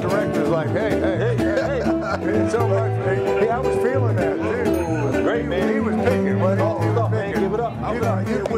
the director's like, hey. It's so much. Hey, I was feeling that too. Great, man. He was picking. What man, give it up. You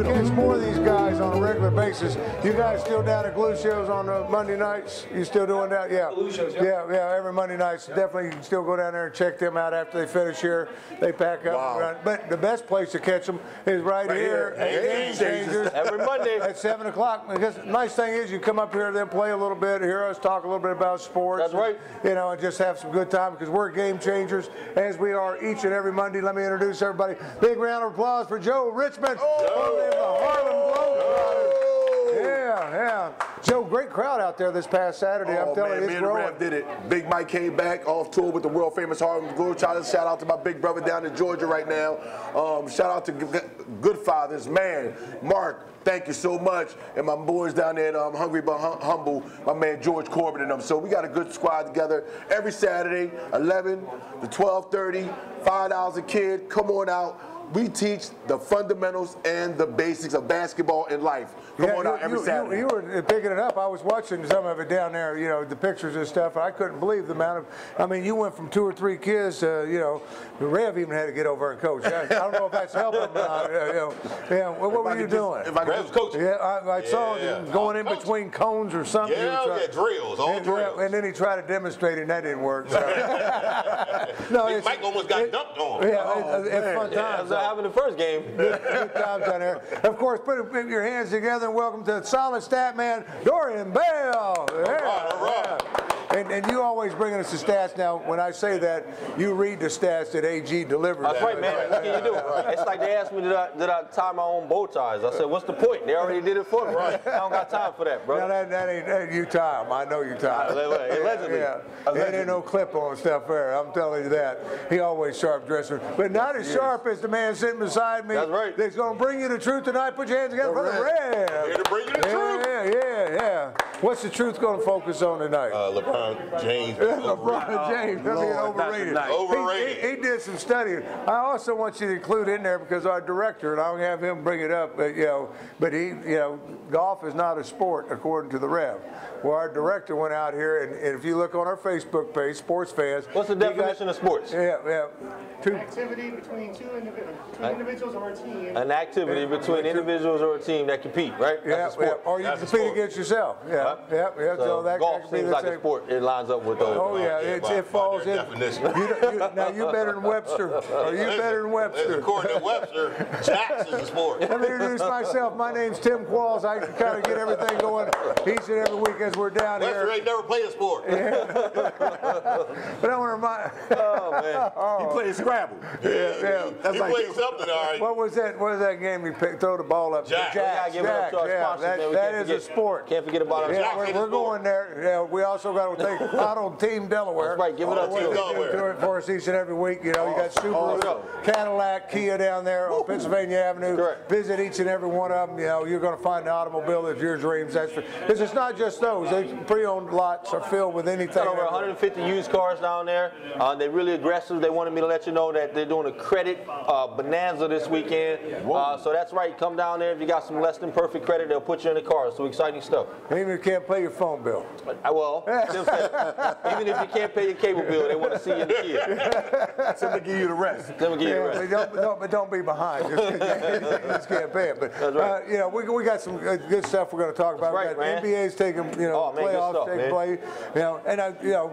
catch more of these guys on a regular basis. You guys still down at glue shows on Monday nights? You still doing that? Yeah. Glue shows, yeah, every Monday night. So definitely you can still go down there and check them out after they finish here. They pack up and run. But the best place to catch them is right here at Game Changers. Every Monday. At 7 o'clock. Because the nice thing is you come up here, then play a little bit, hear us talk a little bit about sports. That's right. You know, and just have some good time because we're Game Changers as we are each and every Monday. Let me introduce everybody. Big round of applause for Joe Richmond from the Harlem Globetrotters. Yeah. Joe, great crowd out there this past Saturday. I'm telling you, it's growing. Rev did it. Big Mike came back off tour with the world famous Harlem Globetrotters. Shout out to my big brother down in Georgia right now. Shout out to Good Fathers, man. Mark, thank you so much. And my boys down there at Hungry But Humble, my man George Corbin and them. So we got a good squad together every Saturday, 11 to 12:30, $5 a kid. Come on out. We teach the fundamentals and the basics of basketball and life. Come on out every Saturday. You were picking it up. I was watching some of it down there, you know, the pictures and stuff. And I couldn't believe the amount of, I mean, you went from 2 or 3 kids to, you know, Rev even had to get over and coach. I don't know if that's helping him or not. What were you doing? Rev's coaching. Yeah, I saw him going in between cones or something. Yeah, drills, all drills. And then he tried to demonstrate it, and that didn't work. So. No, Mike almost got dunked on. Yeah, it's fun times. Having the first game. Good times down there. Of course, put your hands together and welcome to solid stat man, Dorian Bell. Yeah, all right. And you always bringing us the stats. Now, when I say that, you read the stats that AG delivered. That's right, man. What can you do? It's like they asked me, did I tie my own bow ties? I said, what's the point? They already did it for me. Right. I don't got time for that, bro. No, that ain't you tie them. I know you tie them. Allegedly. There ain't no clip on stuff there. I'm telling you that. He always sharp dresser. But not as sharp as the man sitting beside me. That's right. That's going to bring you the truth tonight. Put your hands together for the Red. Here to bring you the truth. Yeah. What's the truth going to focus on tonight? LeBron James. LeBron James. Overrated. Overrated. He did some studying. I also want you to include in there because our director, and I'll have him bring it up, but he, golf is not a sport according to the Rev. Well, our director went out here, and if you look on our Facebook page, Sports Fans. What's the definition of sports? Yeah. An activity between two individuals or a team. An activity between individuals or a team that compete, right? Yeah. Or you compete against yourself. Yeah. So that golf seems like a sport. It lines up with those. Oh yeah, it falls in. Now you better than Webster. Are you better than Webster? According to Webster, jacks is a sport. Let me introduce myself. My name's Tim Qualls. I can kind of get everything going each and every week as we're down here. Webster ain't never played a sport. But I want to remind. Oh man, He played Scrabble. Yeah. He played something, all right. What was that? What was that game you picked? Throw the ball up. Jack. Jack. That is a sport. Can't forget about our Yeah, we're going there. Yeah, we also got to take out on Team Delaware. That's right. Give it up, Team Delaware. For us each and every week. You got Subaru, Cadillac, Kia down there on Pennsylvania Avenue. Correct. Visit each and every one of them. You're going to find the automobile of your dreams. Because it's not just those. Pre-owned lots are filled with anything. Got over 150 used cars down there. They're really aggressive. They wanted me to let you know that they're doing a credit bonanza this weekend. So that's right. Come down there. If you got some less than perfect credit, they'll put you in the car. So exciting stuff. Even if you can't pay your phone bill. Well, even if you can't pay your cable bill, they want to see you in the kid. So they give you the rest. But don't be behind. Just can't pay it. But right. we got some good stuff we're going to talk about. Right, NBA's taking playoffs taking place. And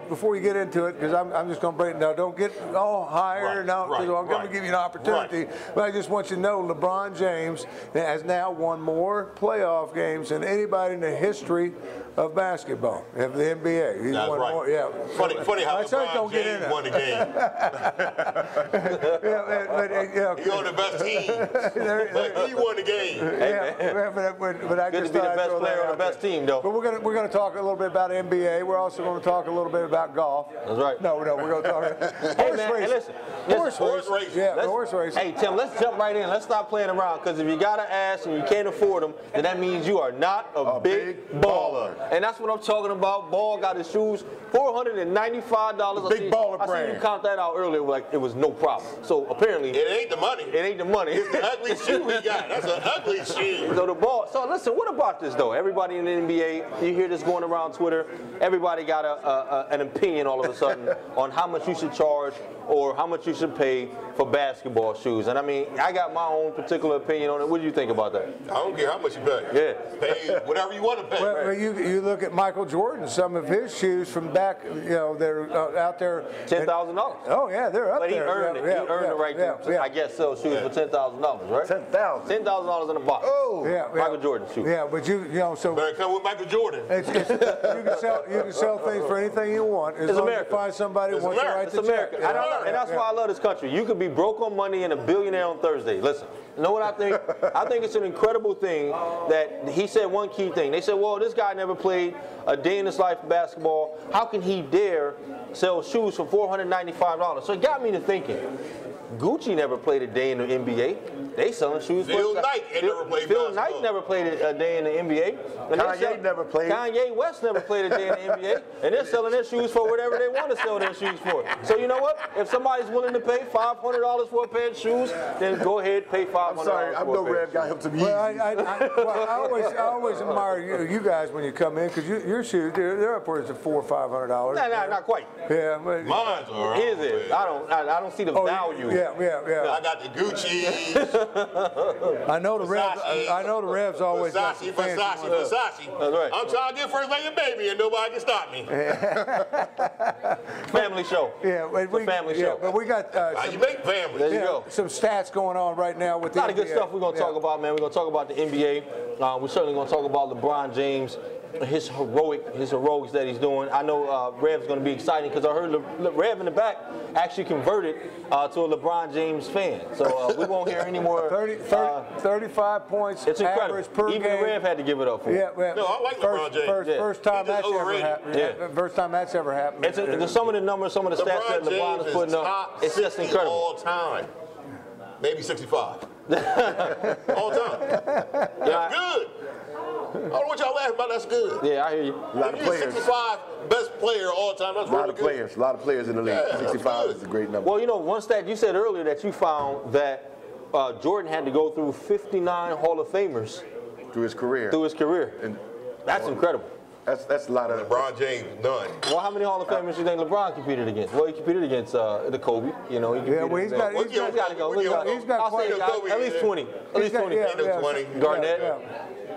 before you get into it, because I'm just going to break it down. Don't get all higher now because I'm going to give you an opportunity. But I just want you to know LeBron James has now won more playoff games than anybody in the history of basketball, of the NBA. He's won more. Yeah. Funny how LeBron James won the game. He on the best team, but he won the game. But I Good just to be the best player on the best team, though. But we're gonna talk a little bit about NBA. We're also going to talk a little bit about golf. That's right. No, we're going to talk horse racing. Horse racing. Yeah, horse racing. Hey, Tim, let's jump right in. Let's stop playing around, because if you got an ass and you can't afford them, then that means you are not a big baller. And that's what I'm talking about. Ball got his shoes, $495. Big baller I seen you count that out earlier, like it was no problem. So apparently, It ain't the money. it ain't the money. It's the ugly shoe he got. That's an ugly shoe. So the ball. So listen, what about this though? Everybody in the NBA, you hear this going around Twitter. Everybody got an opinion all of a sudden on how much you should charge or how much you should pay for basketball shoes. And I mean, I got my own particular opinion on it. What do you think about that? I don't care how much you pay. Yeah. Pay whatever you want to pay. Well, you look at Michael Jordan, some of his shoes from back, they're out there. $10,000. Oh yeah, they're up But he there. earned it. He earned the right to, I guess, sell shoes for $10,000, right? $10,000. $10,000 in a box. Oh. Yeah, Michael Jordan shoes. Yeah, but so Better come with Michael Jordan. you can sell things for anything you want as long as you find somebody who wants to write It's the check. America. And that's why I love this country. You could be broke on money and a billionaire on Thursday. Listen, you know what I think? I think it's an incredible thing that he said one key thing. They said, well, this guy never played a day in his life of basketball. How can he dare sell shoes for $495? So it got me to thinking. Gucci never played a day in the NBA. They selling shoes. Phil Knight never played Phil basketball. Knight never played a day in the NBA. And Kanye never played. Kanye West never played a day in the NBA. And they're selling their shoes for whatever they want to sell their shoes for. So you know what? If somebody's willing to pay $500 for a pair of shoes, then go ahead, pay $500. I'm sorry, I'm no Rev guy. Help to me. Well, I always admire you guys when you come in because your shoes they're upwards of $400 or $500. No, not quite. Yeah, but Mine's all right. It is. I don't see the value. Yeah. I got the Gucci. I know the Revs. I know the Revs always got some fancy ones. Versace. That's right. I'm trying to get first lady baby and nobody can stop me. Family show. Yeah, but It's a family show. But we got How you make family? There you go. some stats going on right now with A lot of good NBA. stuff we're going to talk about, man. We're going to talk about the NBA. We're certainly going to talk about LeBron James, his heroics that he's doing. I know Rev's going to be exciting because I heard Rev in the back actually converted to a LeBron James fan. So we won't hear any more. 35 points It's incredible. average per Even game. Rev had to give it up for him. Yeah, No, I like LeBron James. First time He's just that's ever overrated. happened. Yeah. First time that's ever happened. It's some of the numbers, some of the stats that LeBron James is putting up. top It's just 60 incredible. all time. Maybe 65. All time. That's good. I don't know what y'all laughing about. That's good. Yeah, I hear you. A lot of If you're players. 65 best player all time. That's A lot really of good. players. A lot of players in the league. Yeah, that's 65 good. is a great number. Well, you know, one stat you said earlier that you found that Jordan had to go through 59 Hall of Famers Through his career. And That's incredible. that's a lot of. LeBron James, none. Well, how many Hall of Famers do you think LeBron competed against? Well, he competed against the Kobe. You know, he competed well, he's got- against- he's got- to go. he's got I'll say quite- at least 20. At least 20. Yeah, Ain't no 20. Garnett. Yeah.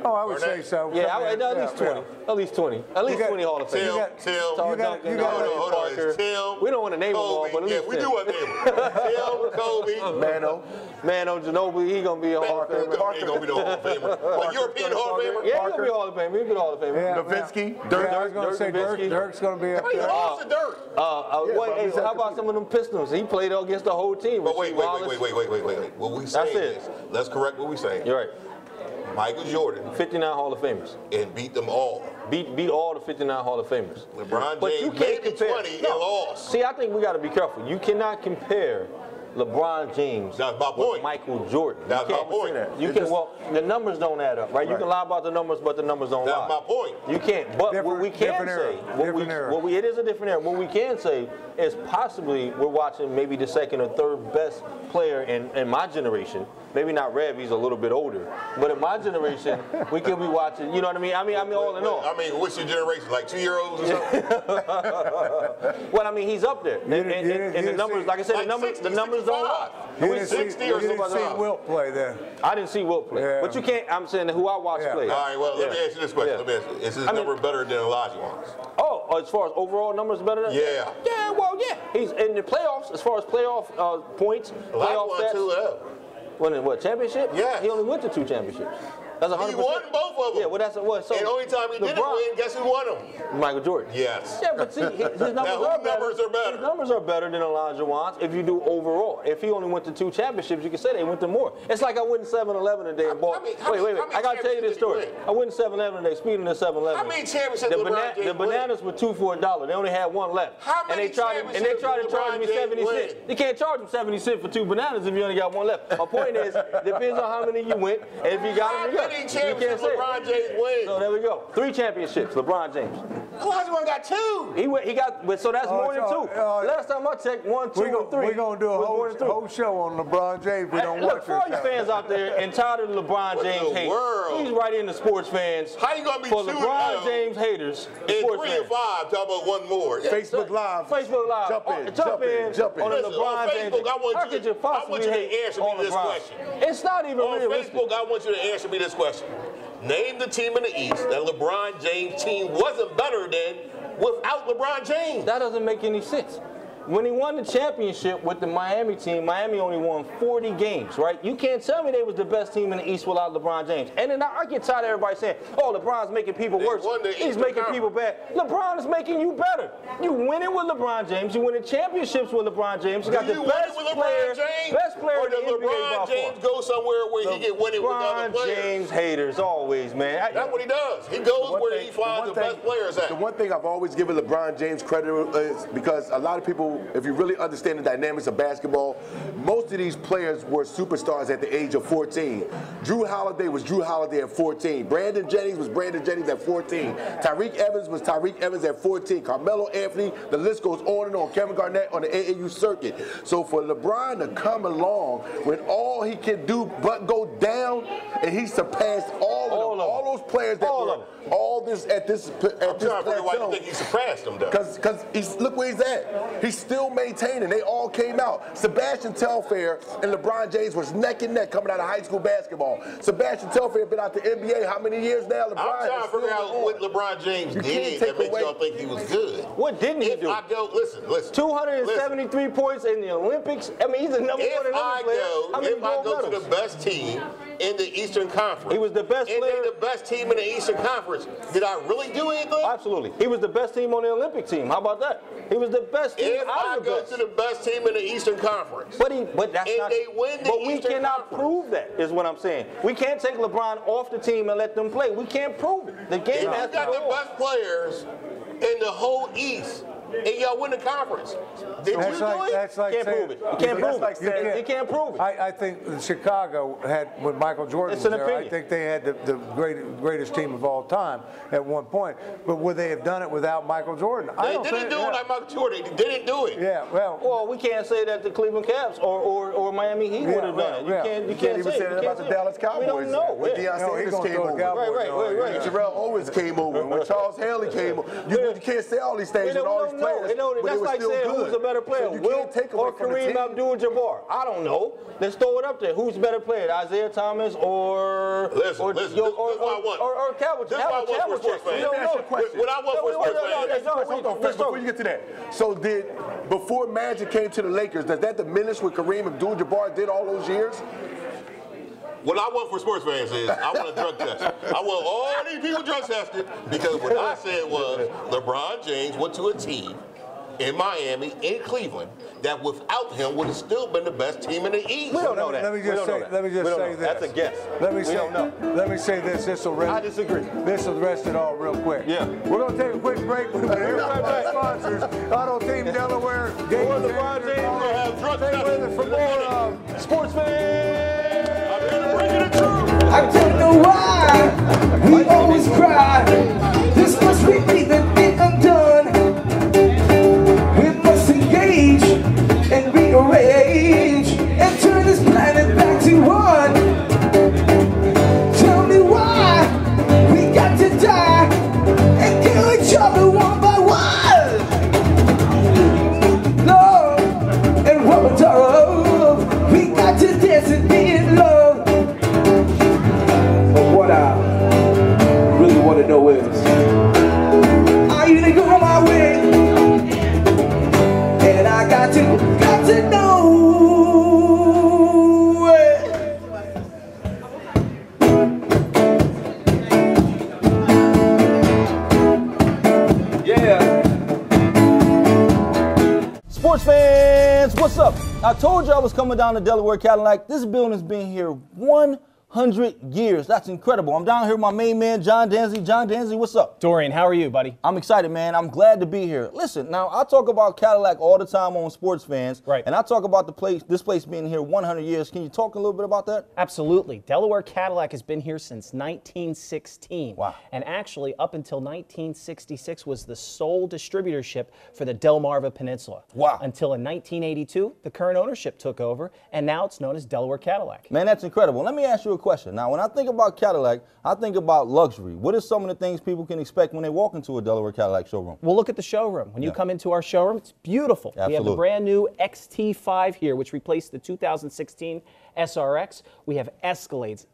Oh, I would Garnett. say so. Yeah, at least 20. Yeah. At least 20. At least got- 20 Hall of Famers. Tim, Tall you got- Duncan, you got- hold on. Parker. It's Tim, We don't want to name them all, Kobe. but at Yeah, least we 10. do want to name them. Tim, Kobe. Mano. Mano Ginobili, he gonna be a Hall of Parker Famer. ain't gonna be no Hall of Famer. But European Hall of Famer? Yeah, he's gonna be a Hall of Famer. He'll be a Hall of Famer. Yeah, Nowitzki. Dirk. I was going Dirk to say Nowitzki. Dirk's going to be up He there. lost to Dirk. How about some of them Pistons? He played against the whole team. But Rasheed wait. Wallace. What we saying it. is, let's correct what we saying. You're right. Michael Jordan 59 Hall of Famers. and beat them all. Beat all the 59 Hall of Famers. LeBron But you James can't maybe compare. 20 and lost. See, I think we got to be careful. You cannot compare LeBron James That's my point. with Michael Jordan. That's you my can't point. say that. You can. Well, the numbers don't add up, right? You can lie about the numbers, but the numbers don't That's lie. my point. You can't. But what we can Different era. say, Different era. it is a different era. What we can say is possibly we're watching maybe the second or third best player in my generation. Maybe not Rev, he's a little bit older. But in my generation, we could be watching, you know what I mean? I mean all in all. I mean, what's your generation? Like 2-year-olds or something? Well, I mean, he's up there. And the didn't numbers, see- like I said, like the 60, numbers don't 65. lie. You We didn't 60 see, or you didn't something. see Wilt play then. I didn't see Wilt play. Yeah. But you can't, I'm saying who I watched Yeah. play. All right, well, let me Yeah. ask you this question. Yeah. Let me ask you. Is his I mean- number better than Elijah Wan's? Oh, as far as overall numbers better than Yeah. Yeah, well, yeah. He's in the playoffs, as far as playoff points, Elijah playoff won stats. 2 When what, championship? Yeah. He only went to 2 championships. That's 100%. He won both of them. Yeah, well, that's what. So And the only time he didn't LeBron- win, guess who won them? Michael Jordan. Yes. Yeah, but see, his numbers, Now, are whose better. numbers are better? His numbers are better than Elijah Wan's if you do overall. If he only went to 2 championships, you can say they went to more. It's like I went to 7-Eleven today and bought. How Wait. many I gotta tell you this story. championships did he win? I went to 7-Eleven today. Speaking of 7-Eleven, How many championships did LeBron James the bananas were 2 for $1. They only had 1 left. How and many they tried to championships charge did me LeBron 70 James cents. win? You can't charge them 70 cents for 2 bananas if you only got 1 left. My point is, depends on how many you went, and if you got them, you got How many championships LeBron James wins? So there we go. 3 championships, LeBron James. Olajuwon got 2. He got, so that's more than 2. Last time I checked, 1, 2, and 3. We're going to do a whole show on LeBron James. We don't look, watch for all you fans out there entitled to LeBron James hate, please write in the sports fans. How you gonna be for LeBron James haters? In 3 and 5, talk about one more. Facebook Live. Facebook Live. Jump in. On the LeBron James. How could you possibly answer me this question? It's not even realistic. On Facebook, I want you to answer me this question. Name the team in the East that LeBron James' team wasn't better than without LeBron James. That doesn't make any sense. When he won the championship with the Miami team, Miami only won 40 games, right? You can't tell me they was the best team in the East without LeBron James. And then I get tired of everybody saying, oh, LeBron's making people worse. He's making people bad. LeBron is making you better. You win it with LeBron James. You win the championships with LeBron James. You got the best player Or in the does NBA LeBron James go somewhere where he get winning with other players? LeBron James haters always, man. That's what he does. He goes where he finds the best players at. The one thing I've always given LeBron James credit is because a lot of people, if you really understand the dynamics of basketball, most of these players were superstars at the age of 14. Drew Holiday was Drew Holiday at 14. Brandon Jennings was Brandon Jennings at 14. Tyreek Evans was Tyreek Evans at 14. Carmelo Anthony, the list goes on and on. Kevin Garnett on the AAU circuit. So for LeBron to come along when all he can do but go down, and he surpassed all those players that were all this at this I'm trying to figure why you think he surpassed them, though. Because look where he's at. He's still maintaining. They all came out. Sebastian Telfair and LeBron James was neck and neck coming out of high school basketball. Sebastian Telfair been out the NBA how many years now? LeBron I'm trying to figure out what LeBron James did that makes y'all think he was good. What didn't he do? I go, listen. 273 points in the Olympics. I mean, he's the number one Olympic player. If I go to the best team in the Eastern Conference, he was the best player. And they the best team in the Eastern Conference. Did I really do anything? Absolutely. He was the best team on the Olympic team. How about that? He was the best team. If I go to the best team in the Eastern Conference, but that's and not. They win the but we cannot prove that. Is what I'm saying. We can't take LeBron off the team and let them play. We can't prove it. The game has to go on. You got the best players in the whole East. And y'all win the conference. Did you do it? That's like can't prove it. You can't prove it. You can't prove it. I think Chicago had, when Michael Jordan was there, I think they had the greatest team of all time at one point. But would they have done it without Michael Jordan? They didn't do it like Michael Jordan. They didn't do it. Yeah, well, we can't say that the Cleveland Cavs or Miami Heat would have done it. You can't even say that about the Dallas Cowboys. We don't know. When Deion Sanders came over. Right. Terrell Owens came over. When Charles Haley came over. You can't say all these things with all these players. That's like saying who's a better player, Wilt or Kareem Abdul-Jabbar. I don't know. Let's throw it up there. Who's a better player, Isaiah Thomas or Listen, this is what I want. Or Calvin? This is what I want for sports fans. Let me ask you a question. What I want for sports fans. Hold on, before you get to that. So before Magic came to the Lakers, does that diminish what Kareem Abdul-Jabbar did all those years? What I want for sports fans is I want a drug test. I want all these people drug tested because what I said was LeBron James went to a team in Miami, in Cleveland, that without him would have still been the best team in the East. We don't know that. Let me just say this. That's a guess. Let me say this. I disagree. This will rest it all real quick. Yeah. We're going to take a quick break. We're going to hear from our sponsors. Auto Team Delaware. Or LeBron James will have drug tested for more sports fans. I'm here to bring you the truth. I don't know why we always cry. This must be the thing undone. And rearrange and turn this planet back to one. Tell me why we got to die and kill each other one by one. Love and rubber dove, we got to dance and be in love. But what I really want to know is, are you gonna go my way? And I got to know it. Yeah. Sports fans, what's up? I told you I was coming down to Delaware Cadillac. This building's been here one 100 years. That's incredible. I'm down here with my main man, John Danzy. John Danzy, what's up? Dorian, how are you, buddy? I'm excited, man. I'm glad to be here. Listen, now I talk about Cadillac all the time on Sports Fans. Right. And I talk about this place being here 100 years. Can you talk a little bit about that? Absolutely. Delaware Cadillac has been here since 1916. Wow. And actually, up until 1966 was the sole distributorship for the Delmarva Peninsula. Wow. Until in 1982, the current ownership took over, and now it's known as Delaware Cadillac. Man, that's incredible. Let me ask you a question. Now, when I think about Cadillac, I think about luxury. What are some of the things people can expect when they walk into a Delaware Cadillac showroom? Well, look at the showroom. When you come into our showroom, it's beautiful. Absolutely. We have the brand new XT5 here, which replaced the 2016 SRX. We have Escalades,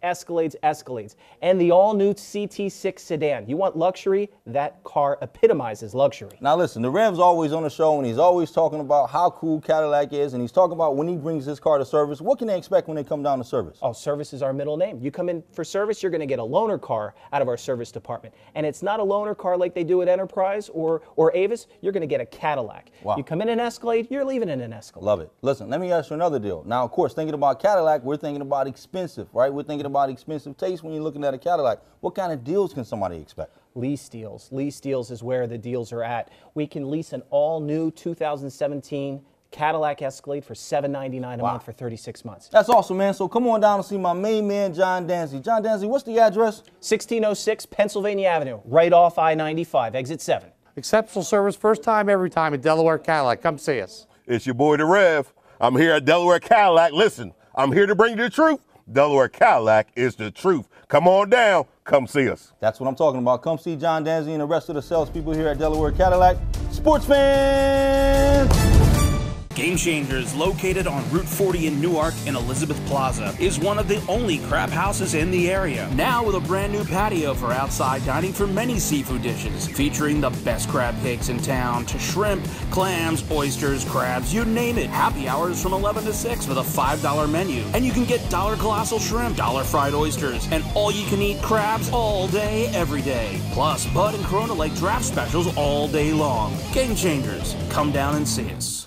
and the all-new CT6 sedan. You want luxury? That car epitomizes luxury. Now listen, the Rev's always on the show, and he's always talking about how cool Cadillac is, and he's talking about when he brings his car to service. What can they expect when they come down to service? Oh, service is our middle name. You come in for service, you're going to get a loaner car out of our service department. And it's not a loaner car like they do at Enterprise or Avis. You're going to get a Cadillac. Wow. You come in an Escalade, you're leaving in an Escalade. Love it. Listen, let me ask you another deal. Now, of course, thinking about Cadillac, we're thinking about expensive, right? We're thinking about expensive taste when you're looking at a Cadillac. What kind of deals can somebody expect? Lease deals. Lease deals is where the deals are at. We can lease an all-new 2017 Cadillac Escalade for $799 a month for 36 months. That's awesome, man. So come on down and see my main man, John Danzy. John Danzy, what's the address? 1606 Pennsylvania Avenue, right off I-95, exit 7. Exceptional service, first time, every time at Delaware Cadillac. Come see us. It's your boy, the Rev. I'm here at Delaware Cadillac. Listen, I'm here to bring you the truth. Delaware Cadillac is the truth. Come on down. Come see us. That's what I'm talking about. Come see John Danzy and the rest of the salespeople here at Delaware Cadillac. Sports fans! Game Changers, located on Route 40 in Newark in Elizabeth Plaza, is one of the only crab houses in the area. Now with a brand new patio for outside dining for many seafood dishes, featuring the best crab cakes in town, to shrimp, clams, oysters, crabs, you name it. Happy hours from 11 to 6 with a $5 menu. And you can get $1 colossal shrimp, $1 fried oysters, and all-you-can-eat crabs all day, every day. Plus, Bud and Corona Lake draft specials all day long. Game Changers, come down and see us.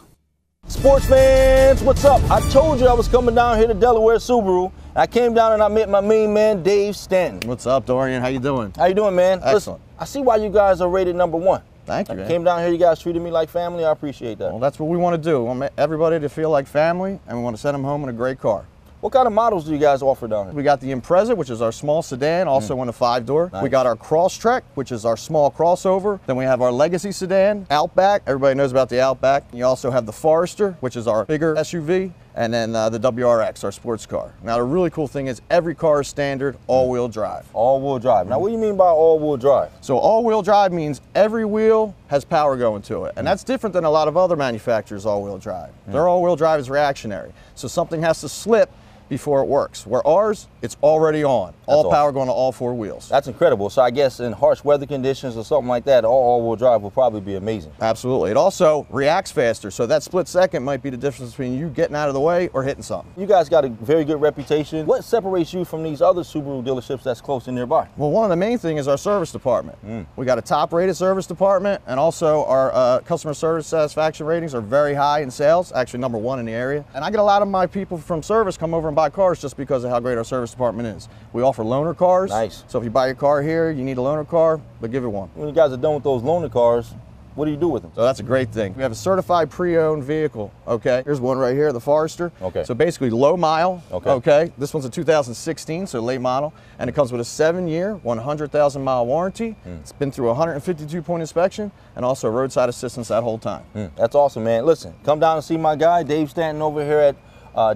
Sports fans, what's up? I told you I was coming down here to Delaware Subaru. I came down and I met my main man, Dave Stanton. What's up, Dorian? How you doing? How you doing, man? Excellent. Listen, I see why you guys are rated #1. Thank you, man. I came down here, you guys treated me like family. I appreciate that. Well, that's what we want to do. We want everybody to feel like family, and we want to send them home in a great car. What kind of models do you guys offer down here? We got the Impreza, which is our small sedan, also in a 5-door. Nice. We got our Crosstrek, which is our small crossover. Then we have our Legacy sedan, Outback. Everybody knows about the Outback. You also have the Forester, which is our bigger SUV. And then the WRX, our sports car. Now, the really cool thing is every car is standard all-wheel drive. All-wheel drive. Now, what do you mean by all-wheel drive? So all-wheel drive means every wheel has power going to it. And that's different than a lot of other manufacturers' all-wheel drive. Their all-wheel drive is reactionary. So something has to slip before it works. Where ours, it's already on. All power going to all 4 wheels. That's incredible. So I guess in harsh weather conditions or something like that, all-wheel drive will probably be amazing. Absolutely. It also reacts faster. So that split second might be the difference between you getting out of the way or hitting something. You guys got a very good reputation. What separates you from these other Subaru dealerships that's close and nearby? Well, one of the main things is our service department. We got a top-rated service department, and also our customer service satisfaction ratings are very high in sales, actually #1 in the area. And I get a lot of my people from service come over and buy cars just because of how great our service department is. We offer loaner cars. Nice. So if you buy your car here, you need a loaner car, but give it one. When you guys are done with those loaner cars, what do you do with them? So that's a great thing. We have a certified pre-owned vehicle, okay? Here's one right here, the Forester. Okay. So basically low mile, okay? This one's a 2016, so late model, and it comes with a 7-year, 100,000 mile warranty. It's been through a 152-point inspection, and also roadside assistance that whole time. That's awesome, man. Listen, come down and see my guy, Dave Stanton, over here at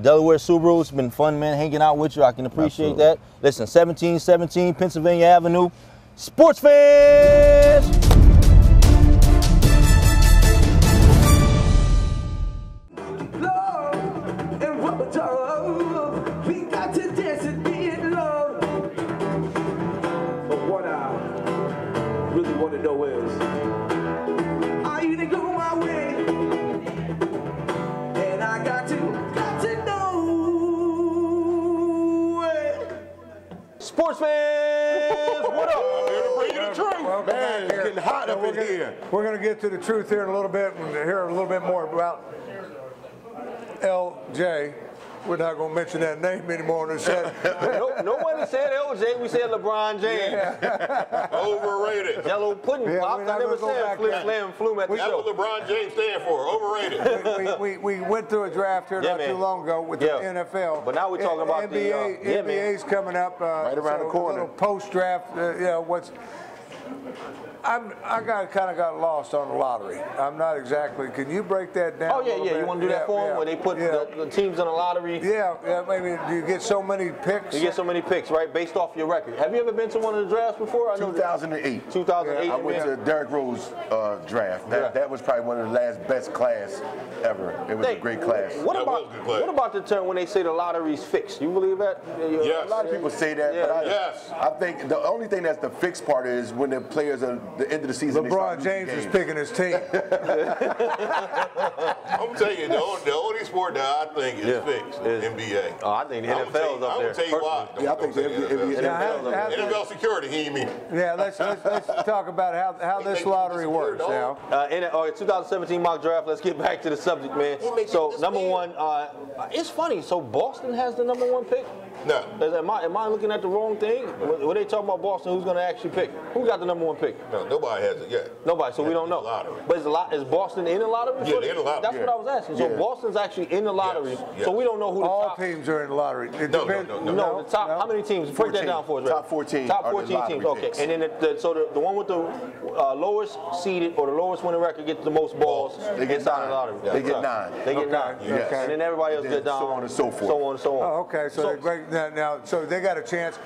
Delaware Subaru. It's been fun, man, hanging out with you. I can appreciate that. Listen, 1717 Pennsylvania Avenue. Sports fans! We got to dance and be in love. But what I really want to know is, are you to go my way? And I got to know it. Sports fans, what up? I'm here to bring you the truth. Man, it's getting hot up in here. We're going to get to the truth here in a little bit and hear a little bit more about LJ. we're not going to mention that name anymore in the set. no one said LJ. We said LeBron James. Yeah. Overrated. Jello pudding pops. I never said flip, slam, flume at the show. That's what LeBron James stand for. Overrated. We went through a draft here not too long ago with the NFL. But now we're talking about NBA. the NBA's coming up right around the corner. A little post-draft. What's I kind of got lost on the lottery. I'm not exactly. Can you break that down? Oh yeah. You want to do that for them, where they put the teams in a lottery? Yeah. Maybe do you get so many picks? You get so many picks, right, based off your record. Have you ever been to one of the drafts before? I know 2008. 2008. I went to Derrick Rose draft. That was probably one of the last best class ever. It was a great class. What about the term when they say the lottery's fixed? You believe that? Yes. A lot of people say that, but I think the only thing that's the fixed part is when the players are the end of the season. LeBron James is picking his team. I'm telling you, the only sport that I think is fixed is NBA. Oh, I think the NFL's up there. I'm gonna tell you why. Yeah, I think the NBA. NFL security, he ain't me. Yeah, let's talk about how this lottery works now. In 2017 mock draft, let's get back to the subject, man. So number one, it's funny. So Boston has the number one pick? No. Am I looking at the wrong thing? Were they talking about Boston? Who's going to actually pick? Who got the number one pick? No, nobody has it yet. Nobody, so we don't know. But is Boston in the lottery? Yeah, they're in the lottery. That's what I was asking. So Boston's actually in the lottery. Yes. So we don't know who the top teams are in the lottery. No, the top. How many teams? Break that down for us. Top 14. Top 14 teams. Okay, and then the one with the lowest seeded or the lowest winning record gets the most balls inside the lottery. They get 9. They get 9. Yes. And then everybody else gets down. So on and so forth. So on and so on. Oh, okay. So they got a chance.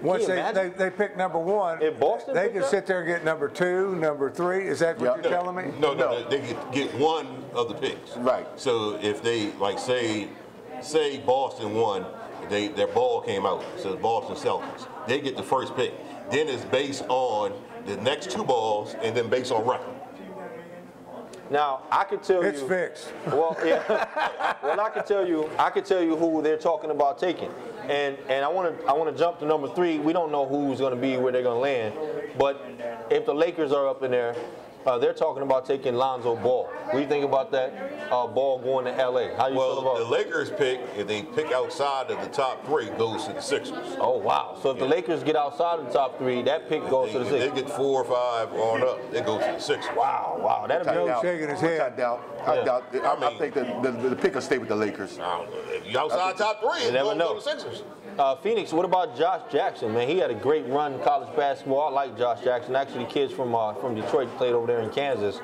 Once they pick number one, if Boston they can sit there and get number 2, number 3. Is that what you're telling me? No. They get one of the picks. Right. So if they say Boston won, their ball came out. So Boston Celtics, they get the first pick. Then it's based on the next 2 balls, and then based on record. Now I could tell it's fixed. Well, yeah. Well, I could tell you who they're talking about taking, and I want to jump to number 3. We don't know who's going to be where they're going to land, but if the Lakers are up in there, they're talking about taking Lonzo Ball. What do you think about that? Ball going to LA. How you feel about the Lakers pick, if they pick outside of the top 3, goes to the Sixers. Oh wow! So if the Lakers get outside of the top 3, that pick goes to the Sixers. If they get 4 or 5 on up, it goes to the Sixers. Wow! That'd be shaking his head. I doubt. I think the pick will stay with the Lakers. I don't know. If you outside top 3, it's going to go to the Sixers. Phoenix, what about Josh Jackson, man? He had a great run in college basketball. I like Josh Jackson. Actually, kids from Detroit played over there in Kansas.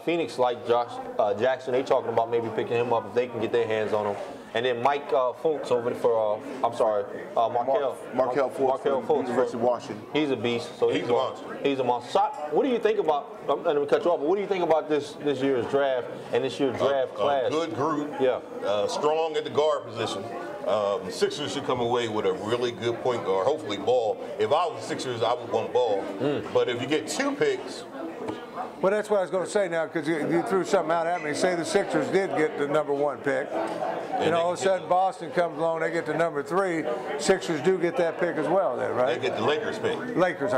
Phoenix like Josh Jackson. They talking about maybe picking him up if they can get their hands on him. And then Mike Fultz over for, Markelle Fultz. University of Washington. He's a beast. So he's a monster. He's a monster. So what do you think about, I'm going to cut you off, but what do you think about this year's draft and this year's draft class? A good group. Yeah. Strong at the guard position. The Sixers should come away with a really good point guard, hopefully Ball. If I was the Sixers, I would want Ball. But if you get 2 picks, well, that's what I was going to say now, because you threw something out at me. Say the Sixers did get the number 1 pick, and all of a sudden Boston comes along, they get the number 3. Sixers do get that pick as well, then, right? They get the Lakers pick. Lakers,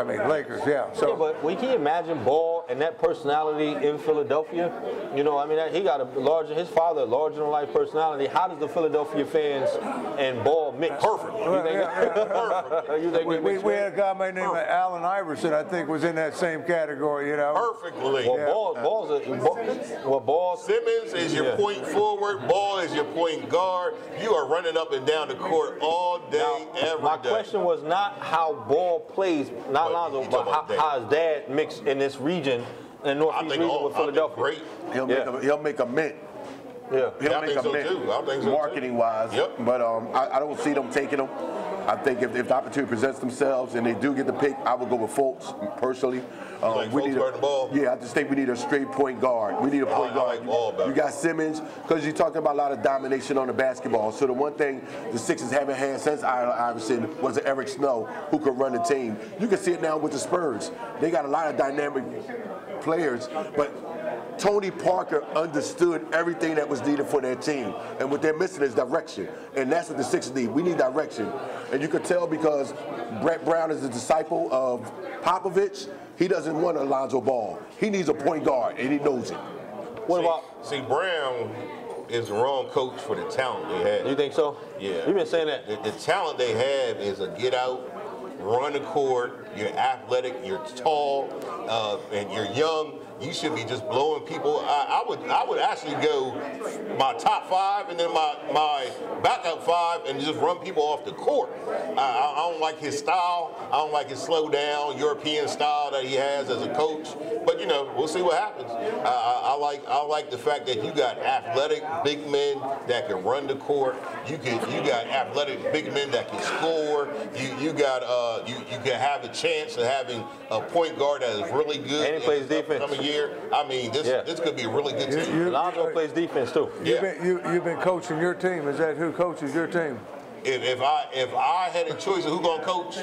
yeah. So, yeah, but we can imagine Ball and that personality in Philadelphia. You know, I mean, he got his father, larger than life personality. How does the Philadelphia fans and Ball mix? Perfect. We had a guy by the name of Allen Iverson, I think, was in that same category, you know. Perfectly. Ball. Simmons is your point forward. Ball is your point guard. You are running up and down the court all day, every day. My question was not how Ball plays, not Lonzo, but how his dad mixed in this region, in the Northeast region with Philadelphia. Great. He'll make a mint. Yeah, he'll make a mint, marketing-wise. Yep. But I don't see them taking them. I think if the opportunity presents themselves and they do get the pick, I would go with Fultz personally. We need the ball. Yeah, I just think we need a straight point guard. We need a point guard. Like ball better. You got Simmons, because you're talking about a lot of domination on the basketball. So the one thing the Sixers haven't had since Allen Iverson was Eric Snow, who could run the team. You can see it now with the Spurs. They got a lot of dynamic players, but Tony Parker understood everything that was needed for their team. And what they're missing is direction. And that's what the Sixers need. We need direction. And you could tell because Brett Brown is a disciple of Popovich. He doesn't want Alonzo Ball. He needs a point guard, and he knows it. See, Brown, is the wrong coach for the talent they have. You think so? Yeah. You've been saying that. The talent they have is a get out, run the court, you're athletic, you're tall, and you're young. You should be just blowing people. I would actually go my top 5 and then my backup 5 and just run people off the court. I don't like his style. I don't like his slow down European style that he has as a coach. But you know, we'll see what happens. I like the fact that you got athletic big men that can run the court. You got athletic big men that can score. You can have a chance of having a point guard that is really good. And he plays defense. I mean, this could be a really good team. Lonzo plays defense too. You've been coaching your team. Is that who coaches your team? If I had a choice of who gonna coach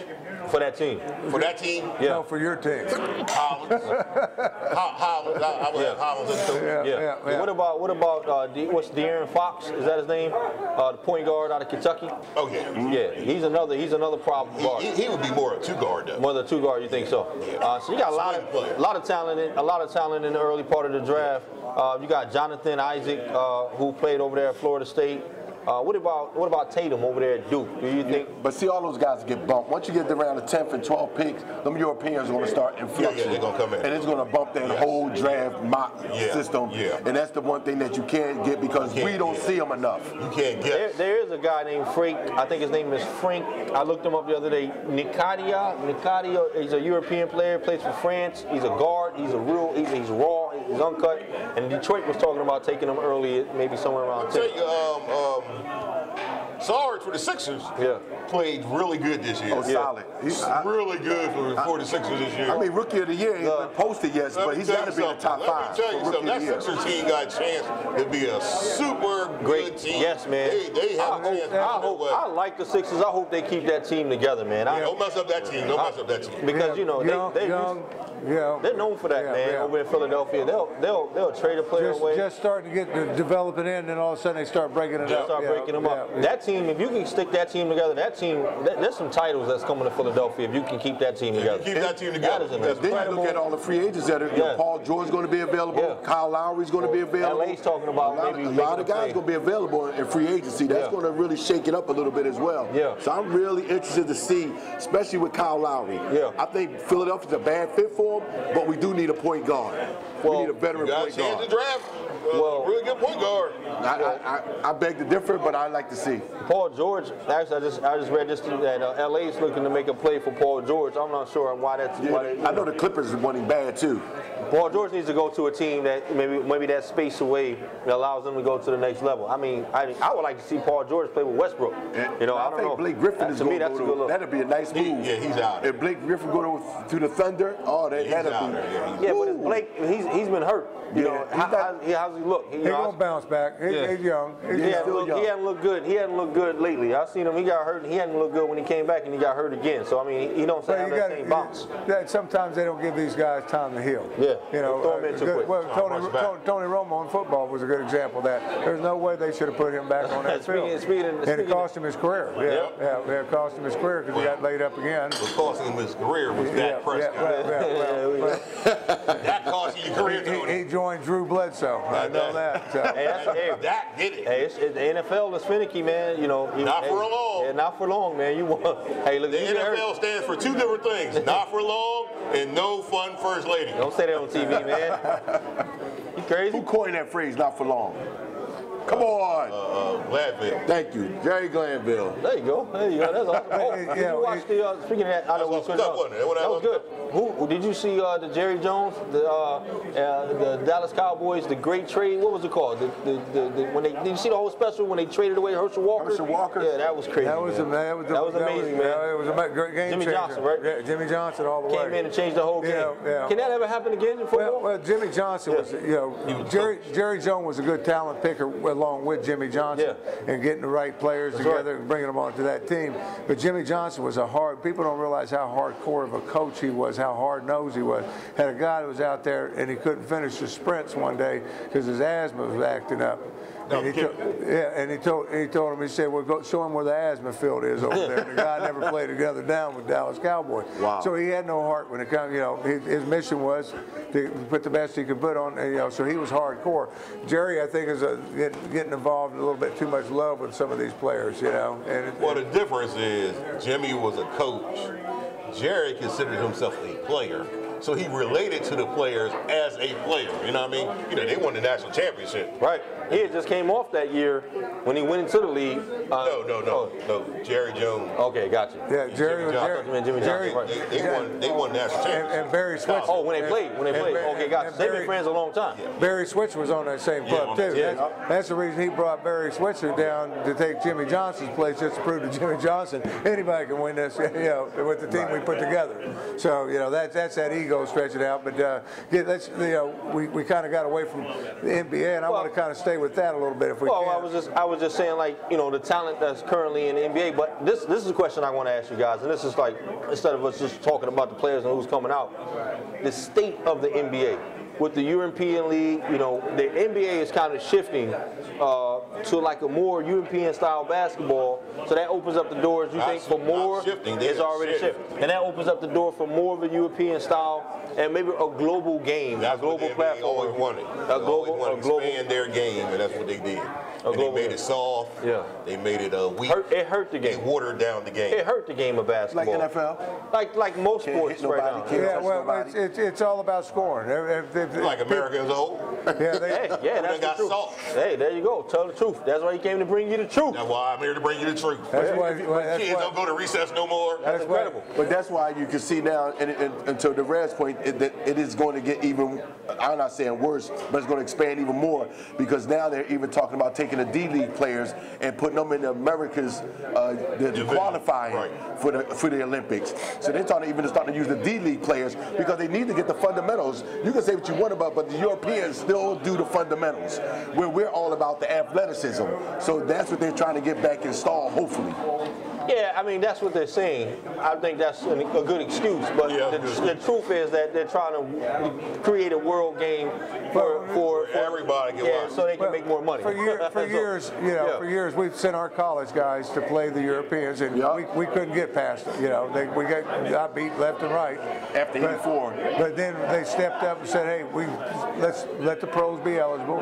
for that team, yeah, no, for your team, Hollins. I would have Hollins as coach. Yeah. What about what's De'Aaron Fox? Is that his name? The point guard out of Kentucky. Oh yeah. Yeah, he's another problem guard. He would be more a 2-guard though. More than a 2-guard, you think so? Yeah. So you got a lot of talent in the early part of the draft. You got Jonathan Isaac, who played over there at Florida State. What about Tatum over there at Duke? Do you think? But see, all those guys get bumped. Once you get around the 10th and 12th picks, them Europeans are going to start influxing. Yeah, they're going to come in. And it's going to bump that whole draft mock system. Yeah. And that's the one thing that you can't get because we don't see them enough. You can't get. There is a guy named Frank. I think his name is Frank. I looked him up the other day. Nicadia. He's a European player. Plays for France. He's a guard. He's raw. He's uncut. And Detroit was talking about taking him early, maybe somewhere around 10. Sarge for the Sixers played really good this year. Oh, solid. He's really good for the Sixers this year. I mean, Rookie of the Year, he's been posted yet, but he's got to be in the top 5. Let me tell you something. That Sixers team got a chance to be a super good team. Yes, man. They have a chance. I like the Sixers. I hope they keep that team together, man. Don't mess up that team. Don't mess up that team. Because you know they're known for that, man. Over in Philadelphia, they'll trade a player away. Just starting to get developing in, and then all of a sudden they start breaking it up. Start breaking them up. That team, if you can stick that team together, there's some titles that's coming to Philadelphia if you can keep that team together. Keep that team together. Then you look at all the free agents that are. Paul George's going to be available. Kyle Lowry's going to be available. LA's talking about a lot of guys going to be available in free agency. That's going to really shake it up a little bit as well. So I'm really interested to see, especially with Kyle Lowry. I think Philadelphia's a bad fit for him, but we do need a point guard. We need a veteran point guard. To draft. Really good point guard. I beg to differ, but I like to see. Paul George, actually, I just read this that LA's looking to make a play for Paul George. I'm not sure why that's. I know the Clippers are wanting bad too. Paul George needs to go to a team that maybe that space away that allows them to go to the next level. I mean, I would like to see Paul George play with Westbrook. You know, I don't know. Blake Griffin is going to go. That'd be a nice move. Yeah, he's out. If Blake Griffin go to the Thunder, that'd be. Yeah, but Blake, he's been hurt. You know, how's he look? He's gonna bounce back. He's young. He hadn't looked good. He hadn't looked good lately. I've seen him. He got hurt. He hadn't looked good when he came back, and he got hurt again. So I mean, he don't have that same bounce. Sometimes they don't give these guys time to heal. Yeah, you know, throw him in too quick. Well, Tony Romo in football was a good example of that. There's no way they should have put him back on that field. And it cost him his career. Yeah, it cost him his career because he got laid up again. What cost him his career was Dak Prescott. That cost him your career, Tony. He joined Drew Bledsoe. I know that. Dak did it. Hey, the NFL is finicky, man. You know, not for long. Yeah, not for long, man. You want? Hey, look. The NFL stands for 2 different things: not for long and no fun first lady. Don't say that on TV, man. You crazy? Who coined that phrase? Not for long. Come on. Glanville. Thank you. Jerry Glanville. There you go. That's awesome. Oh, did you watch the, speaking of that, I know we switched up. That was good. Did you see the Jerry Jones, the Dallas Cowboys, the great trade? What was it called? Did you see the whole special when they traded away Herschel Walker? Herschel Walker? Yeah, that was crazy. That was amazing, man. It was a great game Jimmy changer. Johnson, right? Yeah, Jimmy Johnson all the way. Came in and changed the whole game. Yeah. Can that ever happen again in football? Well, Jimmy Johnson was, Jerry Jones was a good talent picker along with Jimmy Johnson and getting the right players together and bringing them onto that team. But Jimmy Johnson was people don't realize how hardcore of a coach he was, how hard-nosed he was. Had a guy that was out there and he couldn't finish the sprints one day because his asthma was acting up. And he told him, he said, well, go show him where the asthma field is over there. And the guy never played another down with Dallas Cowboys. Wow. So he had no heart when it comes, his mission was to put the best he could put on, so he was hardcore. Jerry, I think, is getting involved in a little bit too much love with some of these players, Well, the difference is Jimmy was a coach. Jerry considered himself a player. So he related to the players as a player. You know what I mean? They won the national championship. Right. He had just came off that year when he went into the league. No. Jerry Jones. Okay, gotcha. Yeah, Jimmy Johnson. They won national championship. And Barry Switch. Oh, when they played. Okay, gotcha. They've been friends a long time. Barry Switcher was on that same club too. That's the reason he brought Barry Switcher down to take Jimmy Johnson's place, just to prove to Jimmy Johnson anybody can win this, with the team we put together. So that's that ego stretching out. But we kind of got away from the NBA, and I want to kind of stay with that a little bit if we can. I was just saying, the talent that's currently in the NBA. But this is a question I want to ask you guys, and this is instead of us just talking about the players and who's coming out, the state of the NBA. With the European League, the NBA is kind of shifting to a more European-style basketball. So that opens up the doors, you think, for more? It's already shifting. And that opens up the door for more of a European style and maybe a global game, a global platform. Always wanted. They always wanted to expand their game, and that's what they did. They made it soft. Yeah. They made it weak. It hurt the game. They watered down the game. It hurt the game of basketball. Like NFL? Like most sports right now. Yeah, well, it's all about scoring. Like America as a whole. Yeah, that's the truth. Soft. Hey, there you go. Tell the truth. That's why he came to bring you the truth. That's why I'm here to bring you the truth. That's why kids don't go to recess no more. That's incredible. But that's why you can see now, and to the Red's point, it is going to get even, I'm not saying worse, but it's going to expand even more because now they're even talking about taking the D-League players and putting them in America's qualifying for the Olympics. So they're starting to use the D-League players because they need to get the fundamentals. You can say what you want about, but the Europeans still do the fundamentals, where we're all about the athleticism. So that's what they're trying to get back installed, hopefully. Yeah, I mean, that's what they're saying. I think that's a good excuse, but the truth is that they're trying to create a world game for everybody can watch. So they can make more money. For years, we've sent our college guys to play the Europeans, and we couldn't get past it. We got beat left and right. After 84. But then they stepped up and said, hey, let's let the pros be eligible,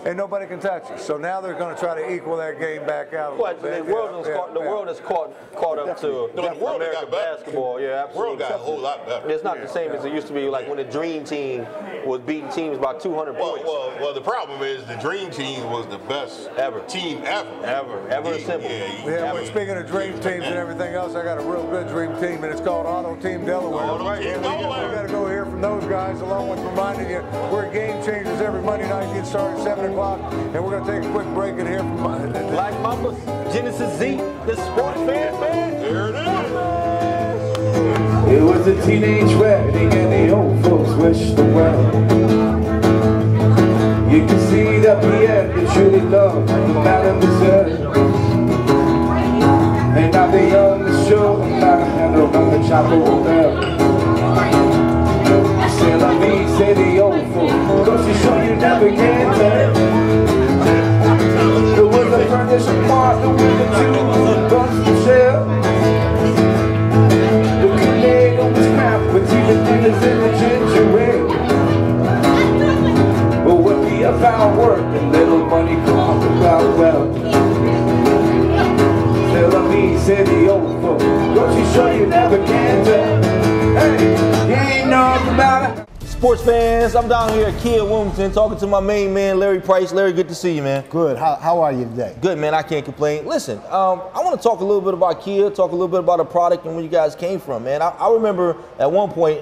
and nobody can touch us. So now they're going to try to equal that game back out a little bit. The world has caught up to American basketball. Yeah, absolutely. The world got a whole lot better. It's not the same as it used to be, like when the Dream Team was beating teams by 200 points. Well, the problem is the Dream Team was the best team ever. Ever assembled. Well, speaking of dream teams and everything else, I got a real good dream team, and it's called Auto Team Delaware. We got to go hear from those guys, along with reminding you we're Game Changers every Monday night. Get started at 7 o'clock, and we're going to take a quick break and hear from Black Mamba, Genesis Z, the Sports Fan. There it is. It was a teenage wedding and the old folks wished them well. You can see that Pierre is truly loved mademoiselle. And now the young is sure about a handle on the chapel bell. C'est la vie, say the old folk, cause you sure you never can tell. There was a furnished apartment with the two buns to share. The tornado was crap, but even dinners in the ginger ale. But when we have found work and little money comes about well. Tell me, say the old folk, don't you sure you never can tell? Hey, you ain't nothing about it. Sports fans, I'm down here at Kia Wilmington talking to my main man, Larry Price. Larry, good to see you, man. Good. How are you today? Good, man. I can't complain. Listen, I want to talk a little bit about Kia, talk a little bit about the product and where you guys came from, man. I remember at one point,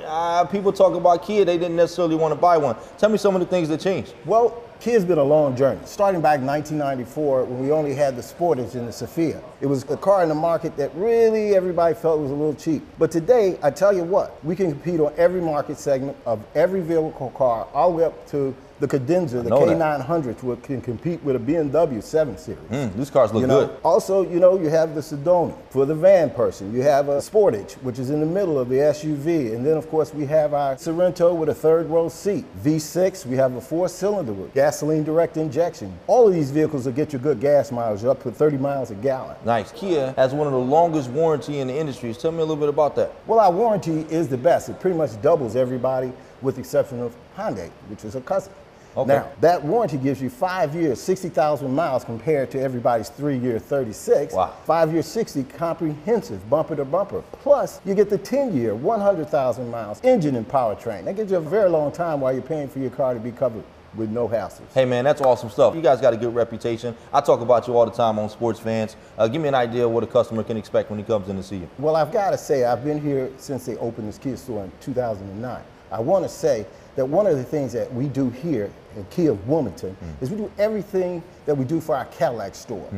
people talking about Kia, they didn't necessarily want to buy one. Tell me some of the things that changed. Well, Kia's been a long journey. Starting back in 1994, when we only had the Sportage and the Sophia. It was a car in the market that really everybody felt was a little cheap. But today, I tell you what, we can compete on every market segment of every vehicle car, all the way up to The Cadenza, the K900, can compete with a BMW 7 Series. These cars look good. Also, you have the Sedona for the van person. You have a Sportage, which is in the middle of the SUV. And then, of course, we have our Sorento with a 3rd row seat. V6, we have a 4-cylinder with gasoline direct injection. All of these vehicles will get you good gas mileage, up to 30 miles a gallon. Nice. Kia has one of the longest warranty in the industry. Tell me a little bit about that. Well, our warranty is the best. It pretty much doubles everybody with the exception of Hyundai, which is a cousin. Okay. Now, that warranty gives you 5 years, 60,000 miles compared to everybody's 3-year 36. Wow. 5-year 60, comprehensive, bumper to bumper. Plus, you get the 10-year, 100,000 miles, engine and powertrain. That gives you a very long time while you're paying for your car to be covered with no hassles. Hey man, that's awesome stuff. You guys got a good reputation. I talk about you all the time on Sports Fans. Give me an idea of what a customer can expect when he comes in to see you. Well, I've got to say, I've been here since they opened this Kia store in 2009. I want to say that one of the things that we do here in Kia of Wilmington is we do everything that we do for our Cadillac store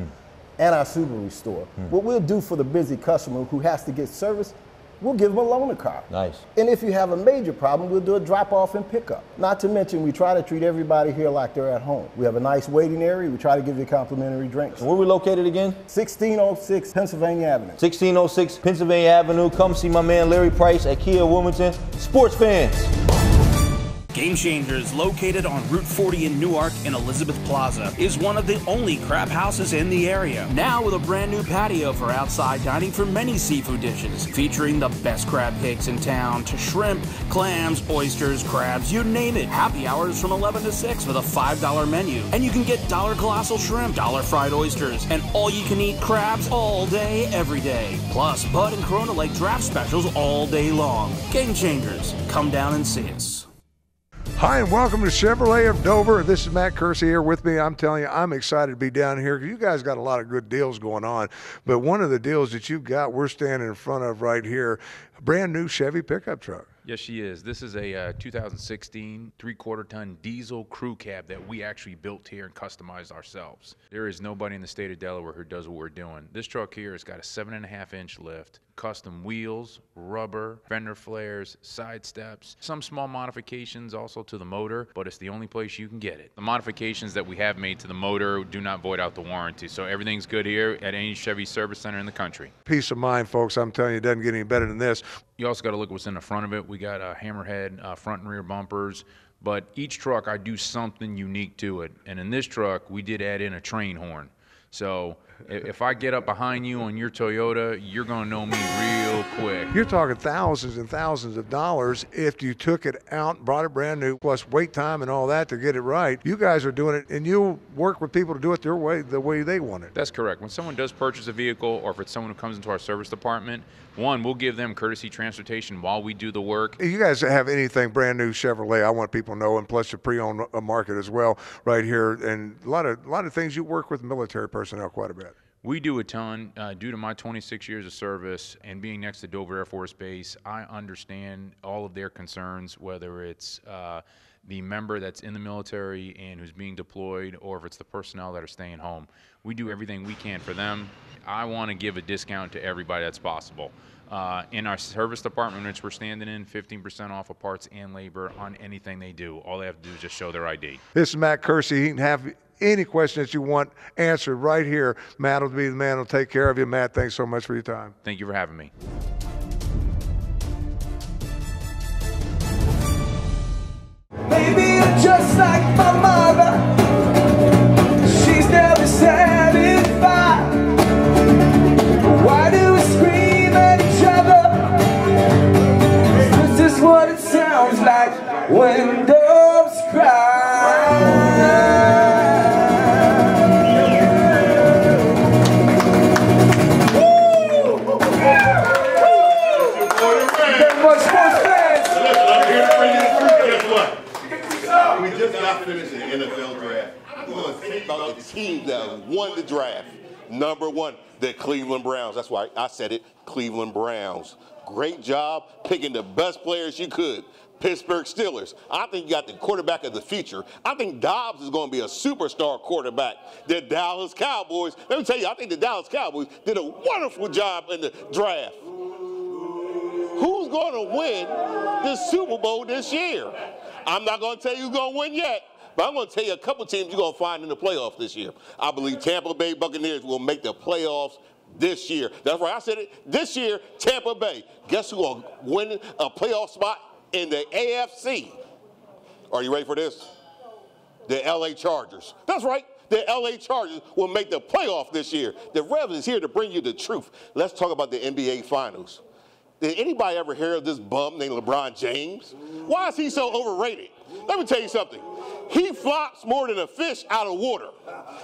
and our Subaru store. What we'll do for the busy customer who has to get service, we'll give them a loaner car. Nice. And if you have a major problem, we'll do a drop-off and pickup. Not to mention, we try to treat everybody here like they're at home. We have a nice waiting area. We try to give you complimentary drinks. Where are we located again? 1606 Pennsylvania Avenue. 1606 Pennsylvania Avenue. Come see my man Larry Price at Kia Wilmington. Sports Fans. Game Changers, located on Route 40 in Newark and Elizabeth Plaza, is one of the only crab houses in the area. Now with a brand new patio for outside dining for many seafood dishes, featuring the best crab cakes in town, to shrimp, clams, oysters, crabs, you name it. Happy hours from 11 to 6 with a $5 menu. And you can get $1 colossal shrimp, $1 fried oysters, and all-you-can-eat crabs all day, every day. Plus, Bud and Corona Lake draft specials all day long. Game Changers. Come down and see us. Hi, and welcome to Chevrolet of Dover. This is Matt Kersey here with me. I'm telling you, I'm excited to be down here because you guys got a lot of good deals going on. But one of the deals that you've got, we're standing in front of right here, a brand new Chevy pickup truck. Yes, she is. This is a 2016 3/4-ton diesel crew cab that we actually built here and customized ourselves. There is nobody in the state of Delaware who does what we're doing. This truck here has got a 7.5-inch lift, custom wheels, rubber, fender flares, side steps, some small modifications also to the motor, but it's the only place you can get it. The modifications that we have made to the motor do not void out the warranty, so everything's good here at any Chevy service center in the country. Peace of mind, folks. I'm telling you, it doesn't get any better than this. You also got to look what's in the front of it. We got hammerhead front and rear bumpers, but each truck I do something unique to it. And in this truck, we did add in a train horn. So if I get up behind you on your Toyota, you're going to know me real quick. You're talking thousands and thousands of dollars if you took it out, brought it brand new, plus wait time and all that to get it right. You guys are doing it, and you work with people to do it their way, the way they want it. That's correct. When someone does purchase a vehicle, or if it's someone who comes into our service department, one, we'll give them courtesy transportation while we do the work. If you guys have anything brand new Chevrolet, I want people to know, and plus the pre-owned market as well right here, and a lot of things. You work with military personnel quite a bit. We do a ton. Due to my 26 years of service and being next to Dover Air Force Base, I understand all of their concerns, whether it's the member that's in the military and who's being deployed, or if it's the personnel that are staying home. We do everything we can for them. I want to give a discount to everybody that's possible. In our service department, which we're standing in, 15% off of parts and labor on anything they do. All they have to do is just show their ID. This is Matt Kersey. He can have any question that you want answered right here. Matt will be the man who'll take care of you. Matt, thanks so much for your time. Thank you for having me. Maybe you're just like my mother. She's never satisfied. Why do we scream at each other? This is what it sounds like when doves cry. We just got finished in the NFL draft. We're going to think about the team that won the draft. Number one, the Cleveland Browns. That's why I said it, Cleveland Browns. Great job picking the best players you could. Pittsburgh Steelers. I think you got the quarterback of the future. I think Dobbs is going to be a superstar quarterback. The Dallas Cowboys. Let me tell you, I think the Dallas Cowboys did a wonderful job in the draft. Who's going to win the Super Bowl this year? I'm not going to tell you who's going to win yet, But I'm going to tell you a couple teams you're going to find in the playoffs this year. I believe Tampa Bay Buccaneers will make the playoffs this year. That's right, I said it. This year, Tampa Bay. Guess who will win a playoff spot in the AFC? Are you ready for this? The LA Chargers. That's right. The LA Chargers will make the playoff this year. The Rev is here to bring you the truth. Let's talk about the NBA Finals. Did anybody ever hear of this bum named LeBron James? Why is he so overrated? Let me tell you something. He flops more than a fish out of water.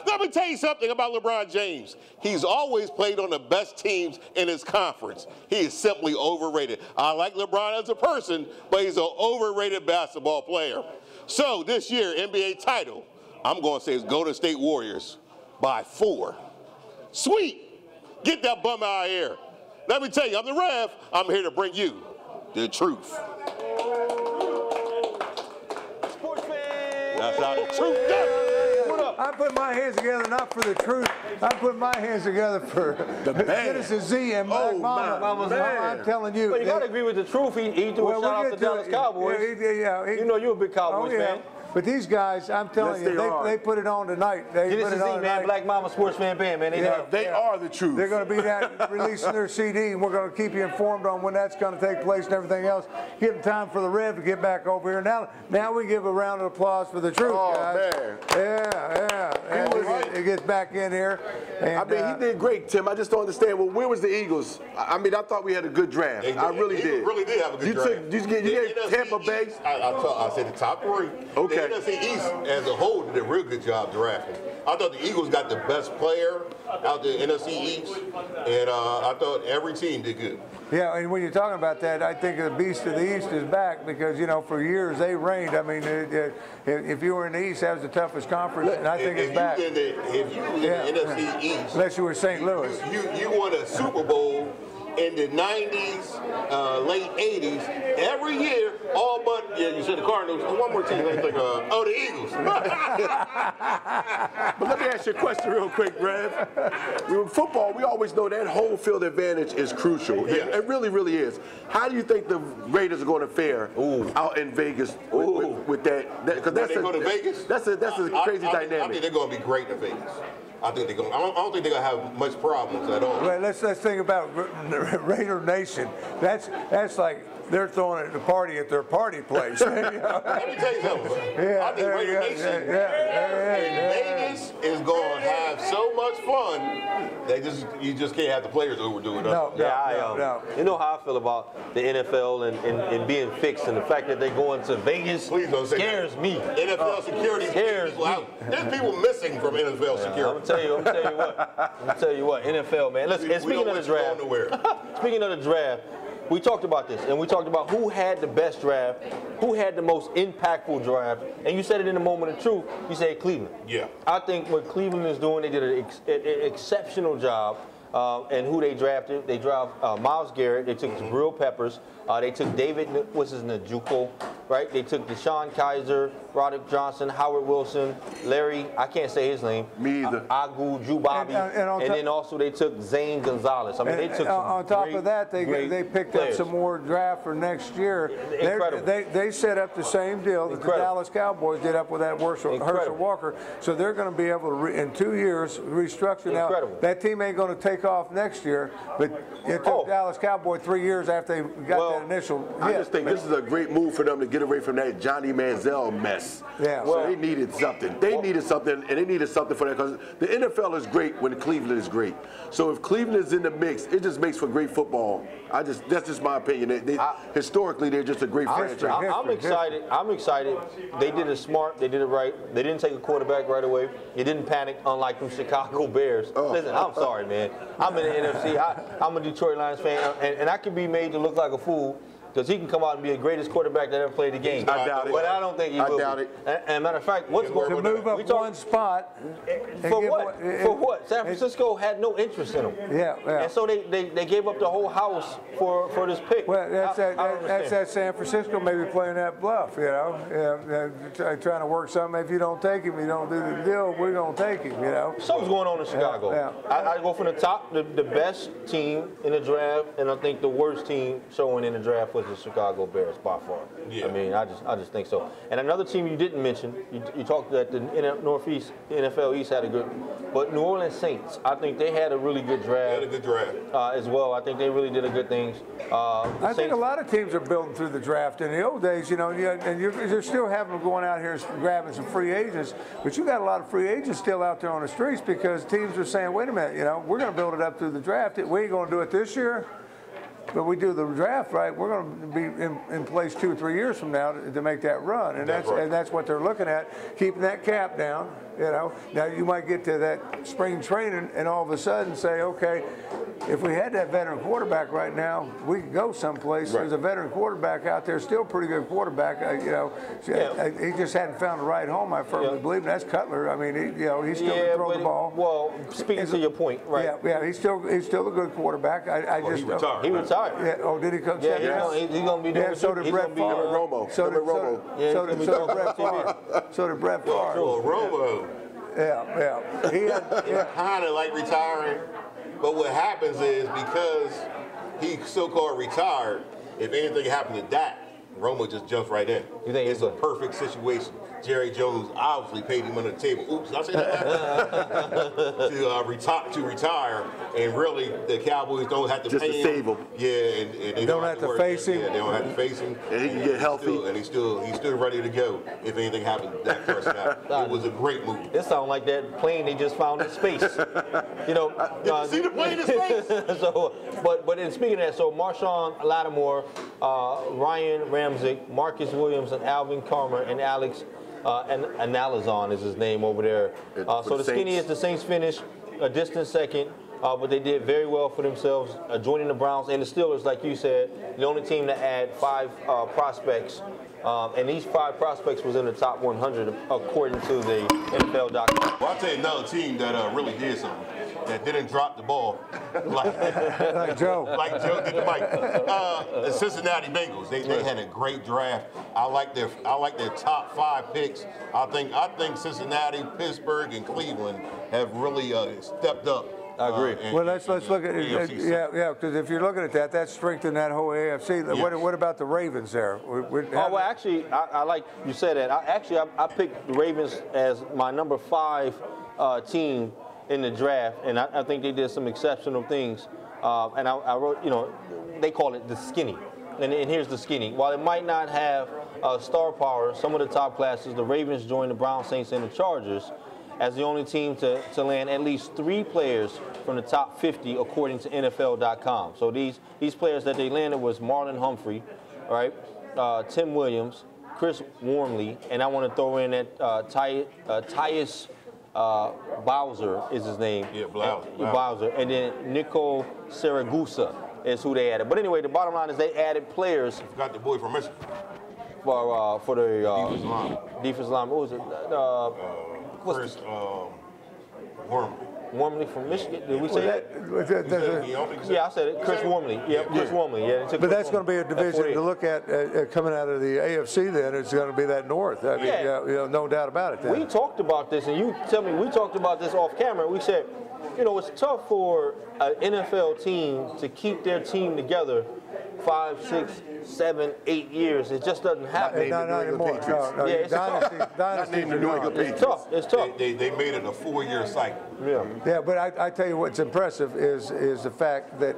Let me tell you something about LeBron James. He's always played on the best teams in his conference. He is simply overrated. I like LeBron as a person, but he's an overrated basketball player. So this year, NBA title, I'm going to say it's Golden State Warriors by 4. Sweet. Get that bum out of here. Let me tell you, I'm the Rev. I'm here to bring you the truth. Sports fans. That's how the truth goes. What up? I'm putting my hands together not for the truth. I'm putting my hands together for The band. Genesis Z and Black Mama. I'm telling you. But you got to agree with the truth. He threw a shout out to Dallas Cowboys. You know you're a big Cowboys fan. But these guys, I'm telling you, they put it on tonight. They put it on tonight. Black Mama Sports Fan Band, man. They are the truth. They're going to be releasing their CD, and we're going to keep you informed on when that's going to take place and everything else. Give time for the Rev to get back over here. Now we give a round of applause for the truth, guys. Man. Yeah. And he gets back in here. And, I mean, he did great, Tim. I just don't understand. Well, where was the Eagles? I mean, I thought we had a good draft. I really did. You really did have a good draft. You gave Tampa Bay. I said the top 3. Okay. The NFC East as a whole did a real good job drafting. I thought the Eagles got the best player out the NFC East, and I thought every team did good. Yeah, and when you're talking about that, I think the beast of the East is back because, you know, for years they reigned. I mean, if you were in the East, that was the toughest conference, and I think it's back. If you were in the NFC East, unless you were St. Louis, you won a Super Bowl in the 90s, late 80s, every year, all but, you said the Cardinals, and one more team, I think, the Eagles. But let me ask you a question real quick, Rev. With football, we always know that home field advantage is crucial. Yes. It really, really is. How do you think the Raiders are going to fare out in Vegas with that? Because they go to Vegas? That's a crazy dynamic. I think they're going to be great in Vegas. I think they're going. I don't think they're going to have much problems at all. Well, let's think about Raider Nation. That's like they're throwing a party at their party place. You know? Let me tell you something. I think Raider Nation in Vegas is going to have so much fun. You just can't have the players overdo it. No. You know how I feel about the NFL and being fixed, and the fact that they're going to Vegas scares me. NFL security scares me. There's people missing from NFL security. I'm gonna tell you what, NFL, man. Listen, and speaking of the draft, speaking of the draft, we talked about this, and we talked about who had the best draft, who had the most impactful draft, and you said it in a moment of truth. You said Cleveland. Yeah. I think what Cleveland is doing, they did an exceptional job. And who they drafted? They drafted Myles Garrett. They took Jabril Peppers. They took David, what's his name, Njoku, right? They took Deshaun Kaiser, Roderick Johnson, Howard Wilson, Larry, I can't say his name. Me either. Agu Jubabi. And then also they took Zane Gonzalez. I mean, they took on top of that, they picked players. up some more draft for next year. Incredible. They set up the same deal that the Dallas Cowboys did up with that Herschel Walker. So they're going to be able to, in 2 years, restructure. Now, that team ain't going to take off next year, but it took Dallas Cowboys 3 years after they got that initial hit. I just think this is a great move for them to get away from that Johnny Manziel mess. Yeah. So they needed something. They needed something, and they needed something for that because the NFL is great when Cleveland is great. So if Cleveland is in the mix, it just makes for great football. That's just my opinion. Historically, they're just a great franchise. I'm excited. I'm excited. They did it smart. They did it right. They didn't take a quarterback right away. They didn't panic, unlike them Chicago Bears. Listen, I'm sorry, man. I'm in the NFC. I'm a Detroit Lions fan, and I can be made to look like a fool because he can come out and be the greatest quarterback that ever played the game. I doubt it. But I don't think he will. I doubt it. And matter of fact, what's going on? To move up one spot. For what? For what? San Francisco had no interest in him. Yeah. And so they gave up the whole house for this pick. Well, that's that San Francisco maybe playing that bluff, you know. Trying to work something. If you don't take him, you don't do the deal, we're going to take him, you know. Something's going on in Chicago. I go from the top, the best team in the draft, and I think the worst team showing in the draft was was the Chicago Bears by far. Yeah. I mean, I just think so. And another team you didn't mention, you talked that the Northeast NFL East had a good, but New Orleans Saints, I think they had a really good draft. They had a good draft as well. I think they really did a good things. I think a lot of teams are building through the draft. In the old days, you know, and you're still having them going out here and grabbing some free agents, but you got a lot of free agents still out there on the streets because teams are saying, wait a minute, you know, we're going to build it up through the draft. We ain't going to do it this year. But we do the draft right, we're going to be in place 2 or 3 years from now to make that run, and that's what they're looking at, keeping that cap down. You know, now you might get to that spring training and all of a sudden say, okay, if we had that veteran quarterback right now, we could go someplace. There's a veteran quarterback out there, still a pretty good quarterback. You know, he just hadn't found the right home. I firmly believe, and that's Cutler. I mean, he still can throw the ball. Well, speaking to your point, right? Yeah, he's still a good quarterback. He retired. He retired. Yeah. Oh, did he come? Yeah, he's going to be doing. Yeah, so did Brett Favre. Romo. So did Brett Favre. So did Brett Favre. Romo. Yeah. He kind of like retiring, but what happens is because he so-called retired, if anything happened to Dak, Romo just jumps right in. You think it's a perfect situation. Jerry Jones obviously paid him under the table. Oops, did I say that? to retire, and really the Cowboys don't have to just pay to him. Save him. Yeah, and they don't have to face him. Yeah, they don't have to face him. And he can get healthy. He's still ready to go if anything happens to that first guy. It was a great move. It sounds like that plane they just found in space. You know, did you see the plane in space? So, but in speaking of that, so Marshawn Lattimore, Ryan Ramczyk, Marcus Williams, and Alvin Kamara, and Alex Analazon is his name over there. So the skinny is the Saints finish a distant second, but they did very well for themselves, joining the Browns and the Steelers, like you said, the only team to add 5 prospects. And these 5 prospects was in the top 100 according to the NFL.com. Well, I'll tell you another team that really did something, that didn't drop the ball like Joe. Like Joe did to Mike. The Cincinnati Bengals. They had a great draft. I like their top 5 picks. I think Cincinnati, Pittsburgh, and Cleveland have really stepped up. I agree. Well, let's look at it. Yeah, because if you're looking at that, that's strengthened that whole AFC. Yes. What about the Ravens there? Well, actually, I like you said that. I picked the Ravens as my number 5 team in the draft, and I think they did some exceptional things. And I wrote, you know, they call it the skinny. And here's the skinny. While it might not have star power, some of the top classes, the Ravens joined the Browns, Saints, and the Chargers as the only team to land at least 3 players from the top 50 according to NFL.com. So these players that they landed was Marlon Humphrey, right? Tim Williams, Chris Wormley, and I want to throw in that Tyus Bowser is his name. Yeah, Bowser. And then Nico Siragusa is who they added. But anyway, the bottom line is they added players. I forgot the boy from Michigan. For the defensive line. What was it? Chris Wormley. Wormley from Michigan. Did we say that? Yeah, I said it. Chris Wormley. Yeah, Chris Wormley. Yeah. But that's going to be a division to look at coming out of the AFC. Then it's going to be that North. I mean, you know, no doubt about it. Then. We talked about this, and you tell me we talked about this off camera. We said, you know, it's tough for an NFL team to keep their team together 5, 6, 7, 8 years. It just doesn't happen. Not anymore. No, it's dynasty. It's tough. It's tough. They made it a 4-year cycle. Yeah, but I tell you what's impressive is the fact that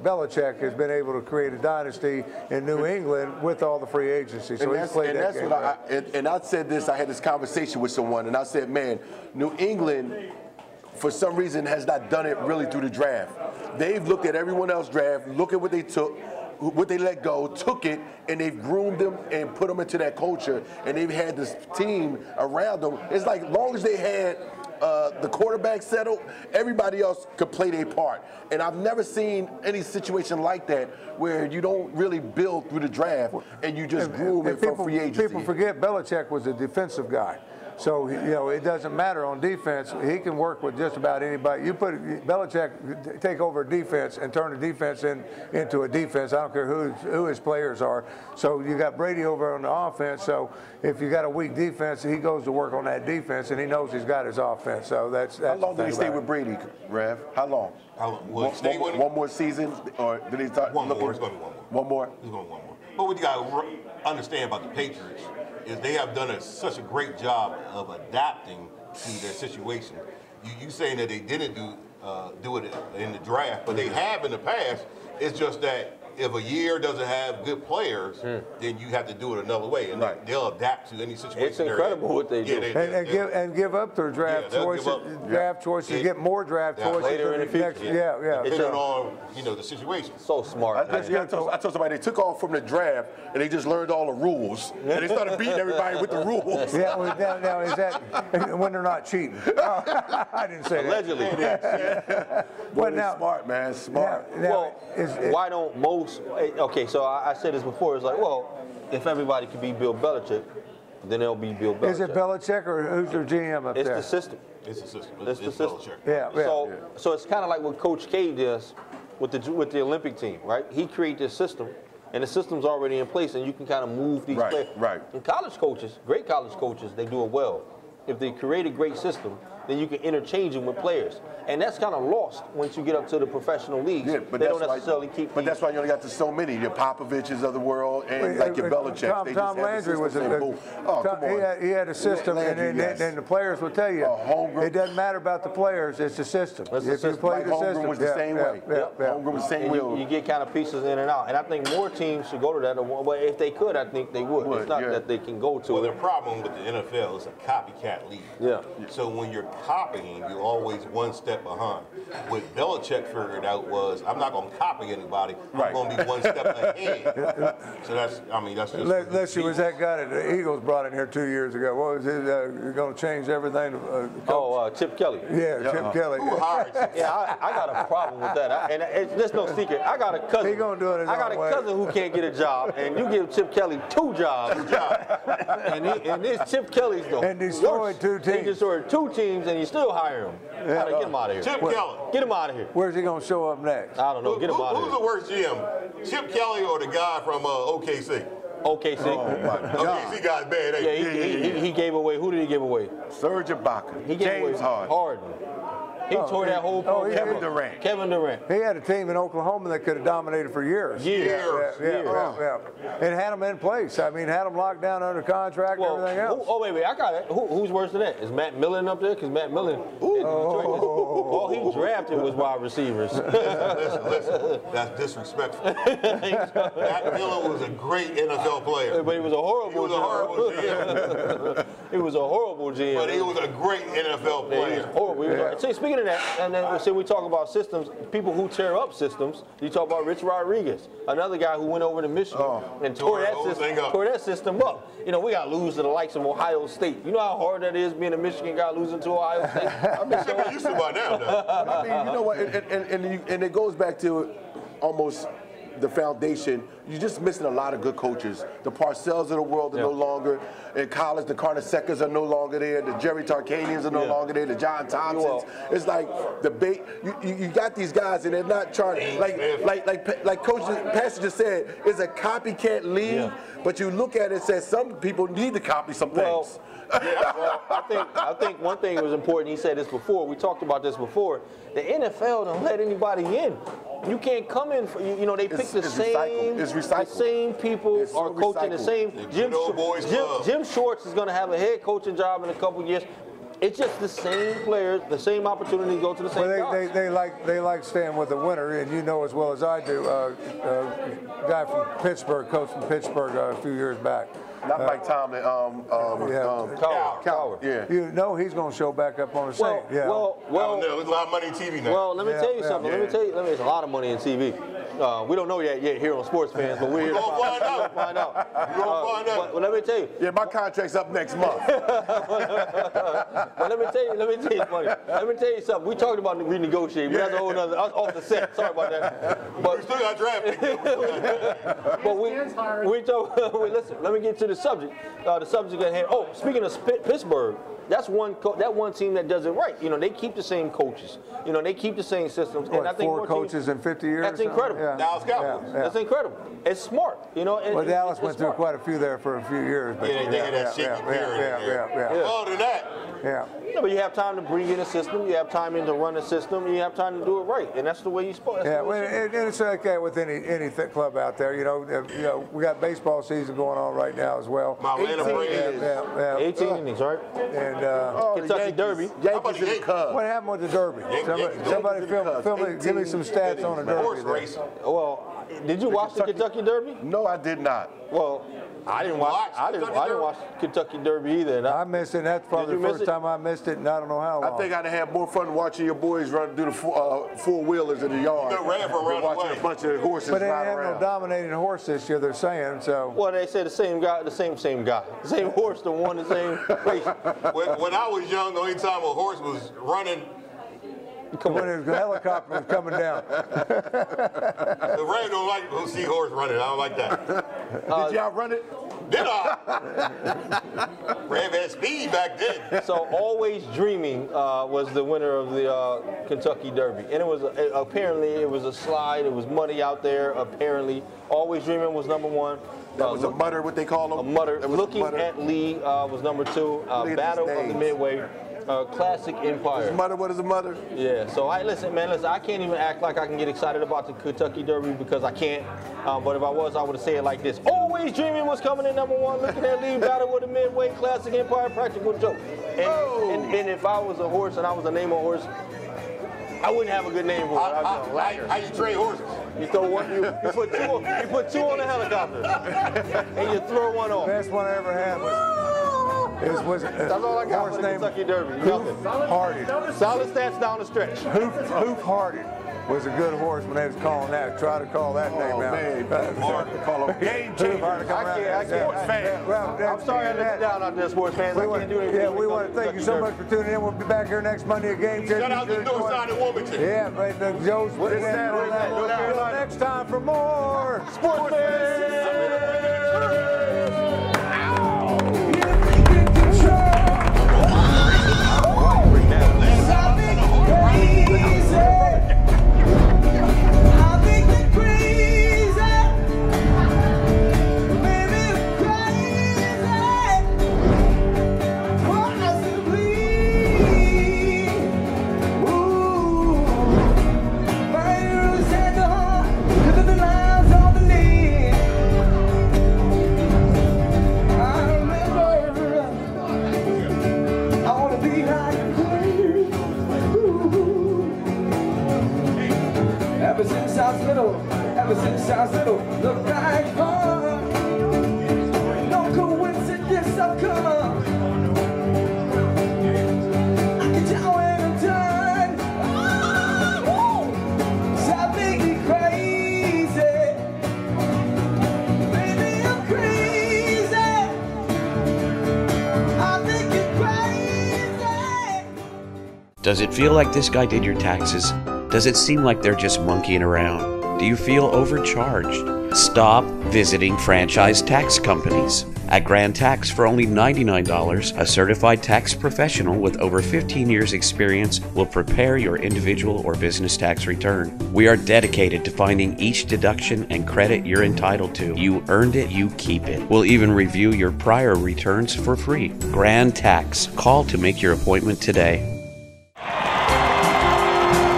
Belichick has been able to create a dynasty in New England with all the free agency. So he's played that game. And I said this. I had this conversation with someone, and I said, man, New England, for some reason, has not done it really through the draft. They've looked at everyone else's draft, look at what they took, what they let go, took it, and they've groomed them and put them into that culture, and they've had this team around them. It's like long as they had the quarterback settled, everybody else could play their part. And I've never seen any situation like that where you don't really build through the draft and you just groom it for free agency. People forget Belichick was a defensive guy. So, you know, it doesn't matter on defense. He can work with just about anybody. You put Belichick, take over a defense and turn a defense into a defense. I don't care who his players are. So you got Brady over on the offense. So if you got a weak defense, he goes to work on that defense, and he knows he's got his offense. So that's how long did he stay with Brady, Rev? How long? One more season, or did he start? One more. He's going to be one more. One more? He's going one more. But what you got to understand about the Patriots is they have done such a great job of adapting to their situation. You saying that they didn't do it in the draft, but they have in the past. It's just that if a year doesn't have good players, then you have to do it another way, and they'll adapt to any situation. It's incredible what they do. And give up their draft choices, to get more draft choices later in the future. Depending on the situation. So smart. I told somebody they took off from the draft and they just learned all the rules and they started beating everybody with the rules. Yeah, well, now is that when they're not cheating? I didn't say Allegedly. Well, now, smart, man, smart. Why don't most? Okay, so I said this before. It's like, well, if everybody could be Bill Belichick, then it'll be Bill Belichick. Is it Belichick or who's their GM up there? It's the system. It's the system. It's the system. Belichick. So it's kind of like what Coach K does with the Olympic team, right? He created this system, and the system's already in place, and you can kind of move these players. Right. And college coaches, great college coaches, they do it well. If they create a great system, then you can interchange them with players. And that's kind of lost once you get up to the professional leagues. Yeah, but they don't necessarily keep. But that's why you only got to so many. Your Popoviches of the world and like your Belichick. Tom Landry was he had a system, and the players will tell you it doesn't matter about the players; it's the system. If you play the system, was the same way. Holmgren was the same way. You get kind of pieces in and out, and I think more teams should go to that. But if they could, I think they would. It's not that they can go to. Well, the problem with the NFL is a copycat league. Yeah. So when you're copying, you're always one step behind. What Belichick figured out was, I'm not going to copy anybody. I'm going to be one step ahead. So that's just. Unless it was that guy that the Eagles brought in here 2 years ago. What was it? You're going to change everything. Chip Kelly. Yeah, Chip Kelly. Who hired Chip? Yeah, I got a problem with that. And there's no secret. I got a cousin. He gonna do it his I got a own way. cousin who can't get a job, and you give Chip Kelly 2 jobs. and this Chip Kelly's the and destroyed worst. 2 teams. He destroyed 2 teams, and you still hire him. Get him out of here. Chip Kelly. Get him out of here. Where's he going to show up next? I don't know. Get him out of here. Who's the worst GM? Chip Kelly or the guy from OKC? OKC. Oh my God. OKC guy's bad, ain't He gave away. Who did he give away? Serge Ibaka. He gave James away Harden. He tore that whole program. Kevin Durant. Kevin Durant. He had a team in Oklahoma that could have dominated for years. Years. And had them in place. I mean, had them locked down under contract and everything else. Wait, I got it. Who's worse than that? Is Matt Millen up there? Because Matt Millen, all he drafted was wide receivers. Listen, that's disrespectful. Matt Millen was a great NFL player. But he was a horrible GM. He was a horrible GM. But he was a great NFL player. He was horrible. See, speaking of that, and then we talk about systems, people who tear up systems. You talk about Rich Rodriguez, another guy who went over to Michigan and tore that system up. You know, we got to lose to the likes of Ohio State. You know how hard that is being a Michigan guy losing to Ohio State? I'm used to by now, though. I mean, you know what? And it goes back to almost the foundation. You're just missing a lot of good coaches. The Parcells of the world are no longer in college. The Carnesecas are no longer there. The Jerry Tarkanians are no longer there. The John Thompsons. It's like you got these guys and they're not trying like Coach Pastor just said. It's a copycat league, but you look at it and say some people need to copy some things. I think one thing was important. He said this before. We talked about this before. The NFL don't let anybody in. You can't come in. They pick the same people are coaching the same. Jim Schwartz is going to have a head coaching job in a couple years. It's just the same players, the same opportunity to go to the same guys. They like staying with the winner, and you know as well as I do. Guy from Pittsburgh, coach from Pittsburgh a few years back. Not Mike Tomlin. Coward. Yeah. You know he's going to show back up on the scene. Well, there's a lot of money in TV now. Well, let me tell you something. There's a lot of money in TV. We don't know that yet here on Sports Fans, but we're here to find out. We're going to find out. But let me tell you. Yeah, my contract's up next month. But let me tell you something. We talked about renegotiating, but that's a whole nother off the set. Sorry about that. But we still got drafted. But listen, let me get to the subject. The subject at hand. Oh, speaking of Pittsburgh, that's one team that does it right. You know, they keep the same coaches. You know, they keep the same systems. And I think 4 coaches in 50 years. That's incredible. Yeah. Dallas Cowboys. That's incredible. It's smart. You know. Well, Dallas went through quite a few there for a few years. But they had that shaky period. Other than that. Yeah. Yeah, but you have time to bring in a system, you have time to run a system, and you have time to do it right, and that's the way you're supposed to. Yeah, well, and it's like that with any club out there. You know, we got baseball season going on right now as well. My Atlanta Braves. 18 innings, right? And Kentucky Derby. Yankees and the Cubs. What happened with the Derby? Somebody film me, give me some stats on the Derby. Horse racing. Well, did you watch the Kentucky Derby? No, I did not. Well, I didn't watch. I didn't watch Kentucky Derby either. I missed it. And that's probably the first time I missed it, and I don't know how long. I think I'd have had more fun watching your boys run do the four-wheelers in the yard than watching a bunch of horses but they ride have around. no dominating horse this year, they're saying. So. Well, they say the same guy, the same guy, the same horse, the one, the same race. When I was young, the only time a horse was running. When the helicopter was coming down. The Ray don't like to see horse running. I don't like that. Did y'all run it? Did I? Ray had speed back then. So Always Dreaming was the winner of the Kentucky Derby, and it was apparently it was a slide. It was muddy out there. Apparently, Always Dreaming was number one. That was a mutter, what they call them. A mutter. Looking at Lee was number two. Battle of the Midway. Classic Empire. What is a mutter? Yeah, so listen, I can't even act like I can get excited about the Kentucky Derby because I can't. But if I was, I would have said it like this. Always Dreaming was coming in number one. Looking at Lee, Battle with the Midway, Classic Empire, Practical Joke. And if I was a horse and I was a name of a horse, I wouldn't have a good name for it. How you train horses? You throw one. You put two on the helicopter, and you throw one off. Best one I ever had was that's all I got for the Kentucky Derby. Hoof-hearted. Solid stats down the stretch. Hoof-hearted was a good horse when they was calling that. Try to call that name out. Hard to call him game changer. I can't. I'm sorry I let you down out there, sports fans. I can't do anything. Yeah, we want to thank you so much for tuning in. We'll be back here next Monday at Game Changer. Shout out to Northside and Wilmington. Yeah, right. Joe's putting that on that. We'll see you next time for more Sports Fans. Ever since I was little, look back home. No coincidence, I've come. I can tell when I'm done. Stop making me crazy. Baby, I'm crazy. I think you're crazy. Does it feel like this guy did your taxes? Does it seem like they're just monkeying around? Do you feel overcharged? Stop visiting franchise tax companies. At Grand Tax, for only $99, a certified tax professional with over 15 years experience will prepare your individual or business tax return. We are dedicated to finding each deduction and credit you're entitled to. You earned it, you keep it. We'll even review your prior returns for free. Grand Tax. Call to make your appointment today.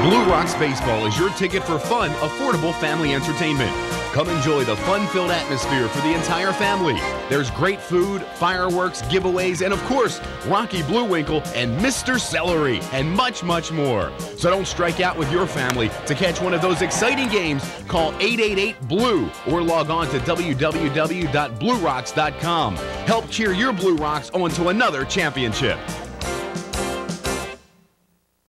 Blue Rocks Baseball is your ticket for fun, affordable family entertainment. Come enjoy the fun-filled atmosphere for the entire family. There's great food, fireworks, giveaways, and of course, Rocky Bluewinkle and Mr. Celery, and much, much more. So don't strike out with your family. To catch one of those exciting games, call 888-BLUE or log on to www.bluerocks.com. Help cheer your Blue Rocks on to another championship.